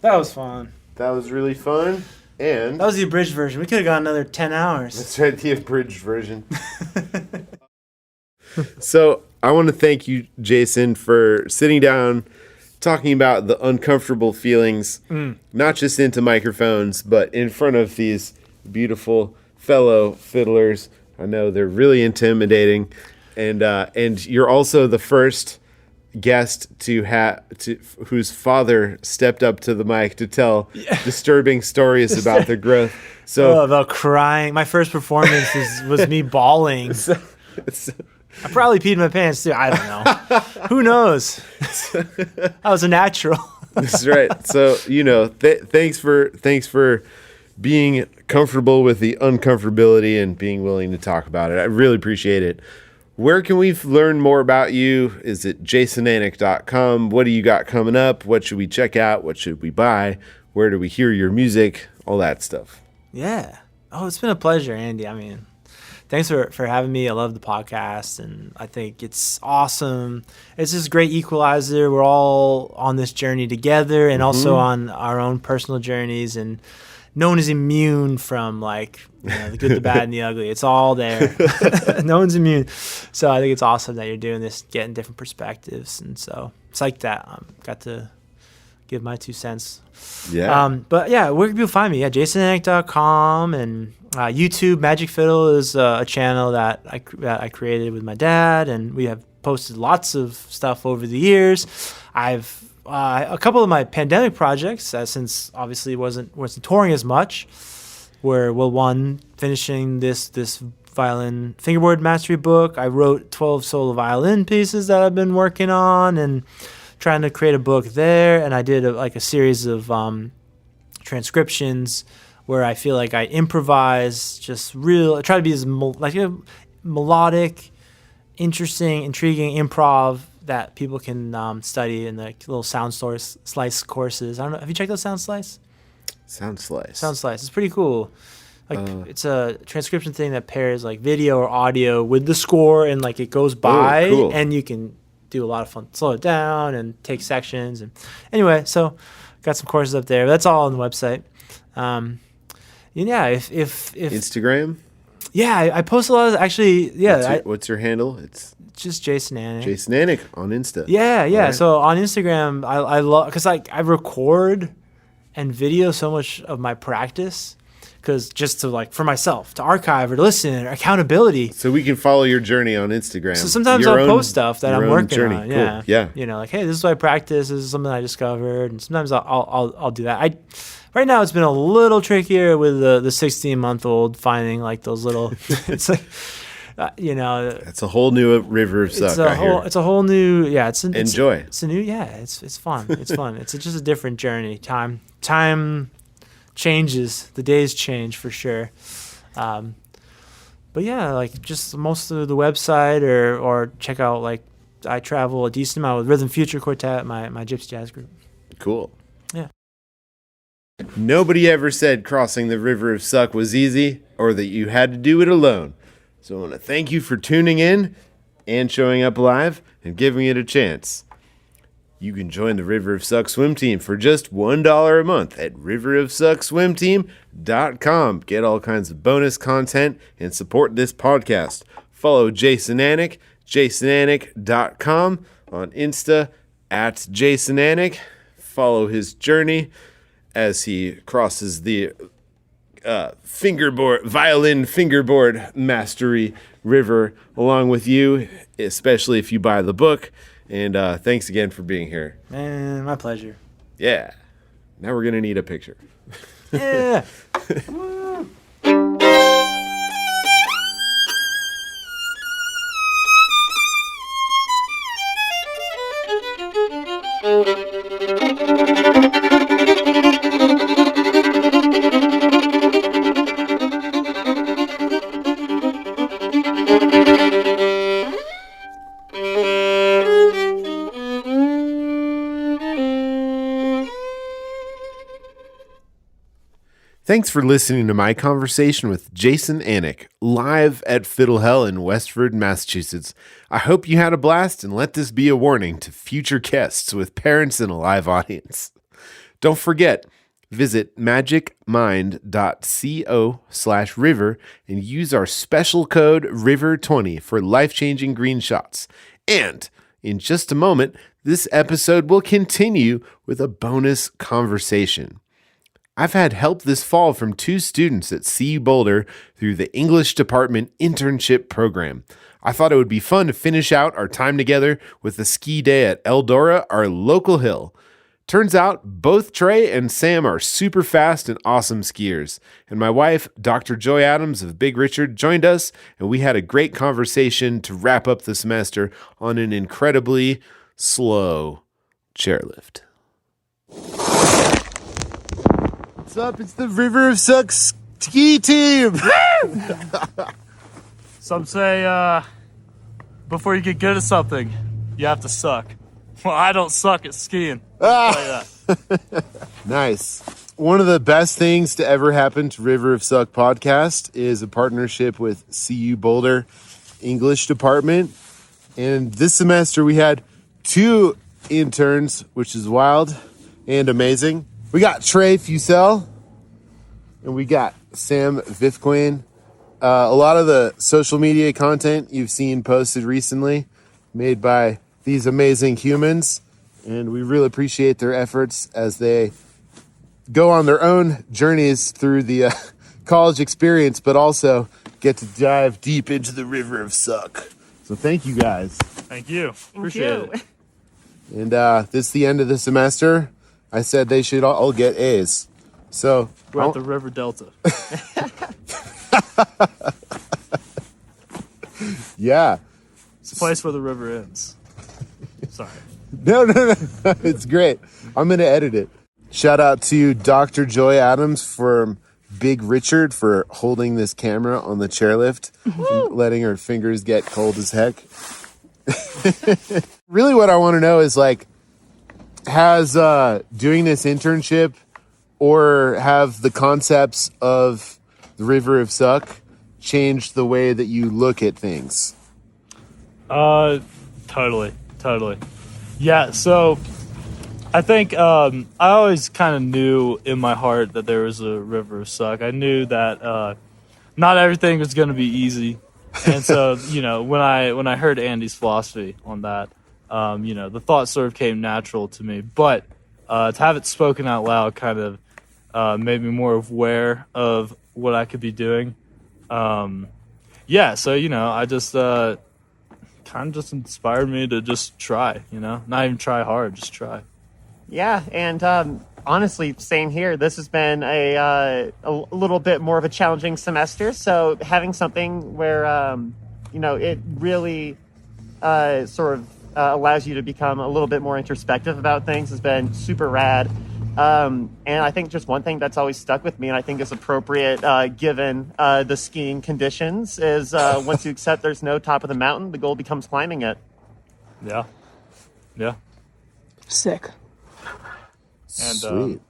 That was fun. That was really fun. And That was the abridged version. We could have gone another 10 hours. that's right, the abridged version. So I want to thank you, Jason, for sitting down, talking about the uncomfortable feelings, not just into microphones, but in front of these beautiful fellow fiddlers. I know they're really intimidating, and you're also the first guest whose father stepped up to the mic to tell disturbing stories about their growth. So about crying. My first performance was me bawling. I probably peed my pants too. I don't know. Who knows? I was a natural. That's right. So thanks for being comfortable with the uncomfortability and being willing to talk about it. I really appreciate it. Where can we learn more about you? Is it jasonanick.com? What do you got coming up? What should we check out? What should we buy? Where do we hear your music? All that stuff. Yeah. Oh, it's been a pleasure, Andy. I mean, thanks for having me. I love the podcast, and I think it's awesome. It's this great equalizer. We're all on this journey together and also on our own personal journeys, and no one is immune from the good, the bad, and the ugly. It's all there. No one's immune. So I think it's awesome that you're doing this, getting different perspectives. And so it's like that. Got to give my 2 cents. Yeah. But yeah, where can people find me? Yeah, jasonanick.com, and YouTube. Magic Fiddle is a channel that I created with my dad, and we have posted lots of stuff over the years. I've a couple of my pandemic projects, since obviously wasn't touring as much, were one finishing this violin fingerboard mastery book. I wrote 12 solo violin pieces that I've been working on and trying to create a book there. And I did a series of transcriptions where I feel like I improvise, I try to be as melodic, interesting, intriguing improv that people can study in the little Sound Slice courses. I don't know. Have you checked out Sound Slice? Sound Slice. Sound Slice. It's pretty cool. It's a transcription thing that pairs video or audio with the score, and it goes by, cool. And you can do a lot of fun. Slow it down and take sections. And anyway, so got some courses up there. That's all on the website. If Instagram. Yeah, I post a lot of actually. Yeah, What's your handle? It's just Jason Anick. Jason Anick on Insta. Yeah. Right. So on Instagram, I love, because I record and video so much of my practice, because just to for myself to archive or to listen or accountability. So we can follow your journey on Instagram. So sometimes I'll post stuff that I'm working on. Cool. Yeah. Yeah. Hey, this is what I practice. This is something I discovered, and sometimes I'll do that. Right now it's been a little trickier with the 16-month-old finding those little. It's It's a whole new river of suck. It's a whole new. Yeah. Enjoy. It's a new. Yeah. It's fun. It's fun. It's just a different journey. Time changes. The days change for sure. But yeah, just most of the website or check out I travel a decent amount with Rhythm Future Quartet, my gypsy jazz group. Cool. Yeah. Nobody ever said crossing the river of suck was easy or that you had to do it alone. So I want to thank you for tuning in and showing up live and giving it a chance. You can join the River of Suck swim team for just $1 a month at riverofsuckswimteam.com. Get all kinds of bonus content and support this podcast. Follow Jason Anick, jasonanick.com on Insta @JasonAnick. Follow his journey as he crosses the violin fingerboard mastery river along with you, especially if you buy the book. And thanks again for being here. Man, my pleasure. Yeah. Now we're going to need a picture. Yeah. Thanks for listening to my conversation with Jason Anick, live at Fiddle Hell in Westford, Massachusetts. I hope you had a blast, and let this be a warning to future guests with parents in a live audience. Don't forget, visit magicmind.co/river and use our special code RIVER20 for life-changing green shots. And in just a moment, this episode will continue with a bonus conversation. I've had help this fall from 2 students at CU Boulder through the English Department Internship Program. I thought it would be fun to finish out our time together with a ski day at Eldora, our local hill. Turns out both Trey and Sam are super fast and awesome skiers. And my wife, Dr. Joy Adams of Big Richard, joined us, and we had a great conversation to wrap up the semester on an incredibly slow chairlift. What's up? It's the River of Sucks ski team. Some say before you get good at something, you have to suck. Well, I don't suck at skiing. I'll tell you that. Nice. One of the best things to ever happen to River of Suck podcast is a partnership with CU Boulder English Department. And this semester we had 2 interns, which is wild and amazing. We got Trey Fusel and we got Sam Vithquane. A lot of the social media content you've seen posted recently made by these amazing humans, and we really appreciate their efforts as they go on their own journeys through the college experience, but also get to dive deep into the River of Suck. So thank you guys. Thank you. Appreciate it. And this is the end of the semester. I said they should all get A's. So we're at the River Delta. Yeah. It's a place where the river ends. Sorry. No. It's great. I'm going to edit it. Shout out to Dr. Joy Adams from Big Richard for holding this camera on the chairlift, and letting her fingers get cold as heck. Really what I want to know is, like, has doing this internship or have the concepts of the River of Suck changed the way that you look at things? Totally. Yeah, so I think I always kind of knew in my heart that there was a River of Suck. I knew that not everything was going to be easy. And so, when I heard Andy's philosophy on that, the thought sort of came natural to me. But to have it spoken out loud kind of made me more aware of what I could be doing. So, I just kind of just inspired me to just try, not even try hard, just try. Yeah, and honestly, same here. This has been a little bit more of a challenging semester. So having something where, it really allows you to become a little bit more introspective about things has been super rad. And I think just one thing that's always stuck with me and I think is appropriate given the skiing conditions is once you accept there's no top of the mountain, the goal becomes climbing it. Yeah. Sick. And Sweet.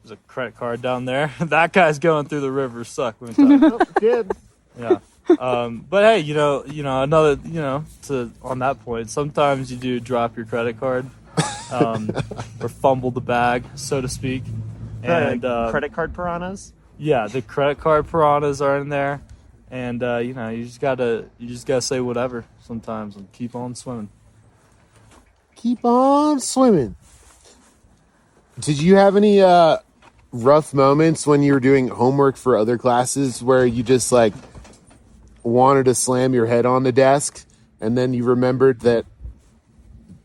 there's a credit card down there. That guy's going through the River of Suck. Let me tell you. Good. Yeah. But hey, another, to on that point, sometimes you do drop your credit card. Or fumble the bag, so to speak. And credit card piranhas. Yeah, the credit card piranhas are in there, and you just gotta say whatever sometimes and keep on swimming. Keep on swimming. Did you have any rough moments when you were doing homework for other classes where you just wanted to slam your head on the desk and then you remembered that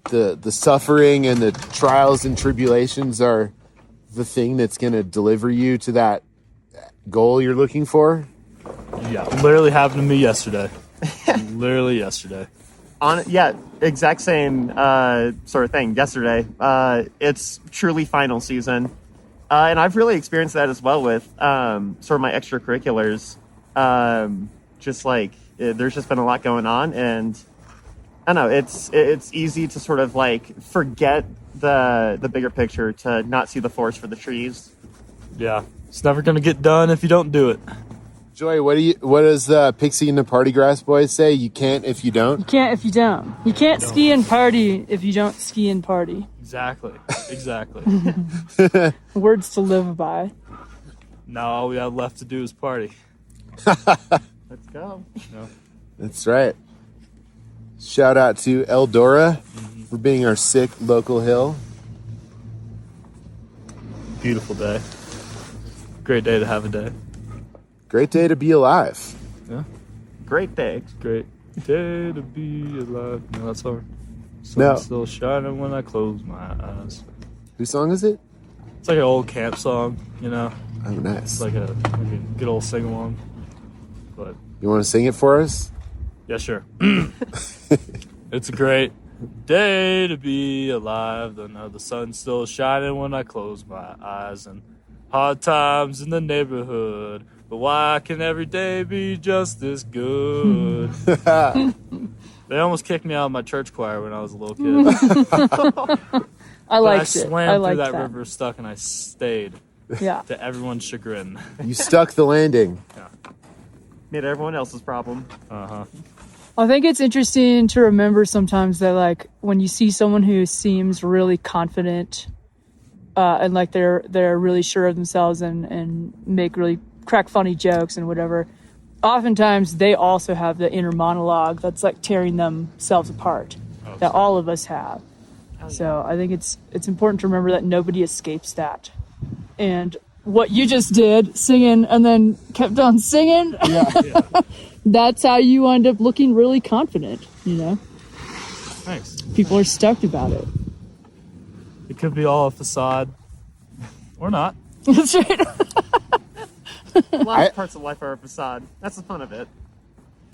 the suffering and the trials and tribulations are the thing that's going to deliver you to that goal you're looking for? Yeah, literally happened to me yesterday. Literally yesterday. Exact same sort of thing. Yesterday, it's truly final season, and I've really experienced that as well with sort of my extracurriculars. There's just been a lot going on, and I don't know, it's easy to sort of forget the bigger picture, to not see the forest for the trees. Yeah, it's never gonna get done if you don't do it. Joy, what does Pixie and the Party Grass Boys say? You can't if you don't? You can't if you don't. You can't ski and party if you don't ski and party. Exactly. Words to live by. Now all we have left to do is party. Let's go. That's right. Shout out to Eldora for being our sick local hill. Beautiful day. Great day to have a day. Great day to be alive. Yeah. Great day. Great day to be alive. No, that's our sun's No. still shining when I close my eyes. Whose song is it? It's like an old camp song, you know. Oh, nice. It's like a good old sing along. But You want to sing it for us? yeah, sure. It's a great day to be alive. I know the sun's still shining when I close my eyes, and hard times in the neighborhood. But why can every day be just this good? They almost kicked me out of my church choir when I was a little kid. I liked I it. swam I through liked that that. river stuck, and I stayed Yeah. to everyone's chagrin. You stuck the landing. Made everyone else's problem. Uh-huh. I think it's interesting to remember sometimes that, like, when you see someone who seems really confident and like they're really sure of themselves and make really crack funny jokes and whatever, oftentimes they also have the inner monologue that's like tearing themselves apart that all of us have. So I think it's important to remember that nobody escapes that. And what you just did, singing and then kept on singing, that's how you end up looking really confident, you know? Thanks. People are stoked about it. It could be all a facade, or not. That's right. A lot of parts of life are a facade. That's the fun of it.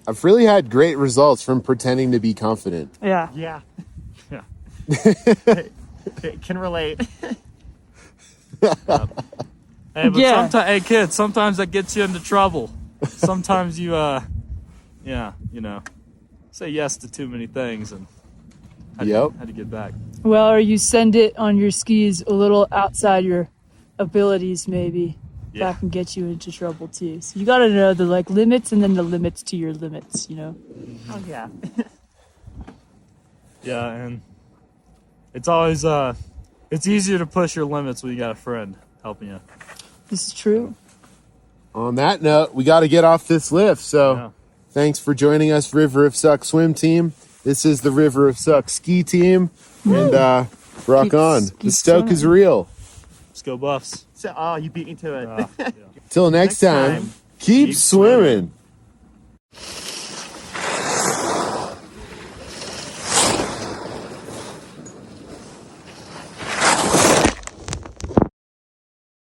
I've really had great results from pretending to be confident. Yeah. Yeah. Yeah. Can relate. Hey, but Yeah. hey kids, sometimes that gets you into trouble. Sometimes you, say yes to too many things, and had to get back. Well, or you send it on your skis a little outside your abilities, maybe. Yeah. That can get you into trouble too. So you got to know the like limits and then the limits to your limits, you know? Oh, yeah. Yeah, and it's always it's easier to push your limits when you got a friend helping you. This is true. On that note, we got to get off this lift. So Yeah. thanks for joining us, River of Suck swim team. This is the River of Suck ski team. And rock Keep- on. keep The stoke is real. Let's go Buffs. So, you beat me to it. Yeah. Till next time, keep swimming.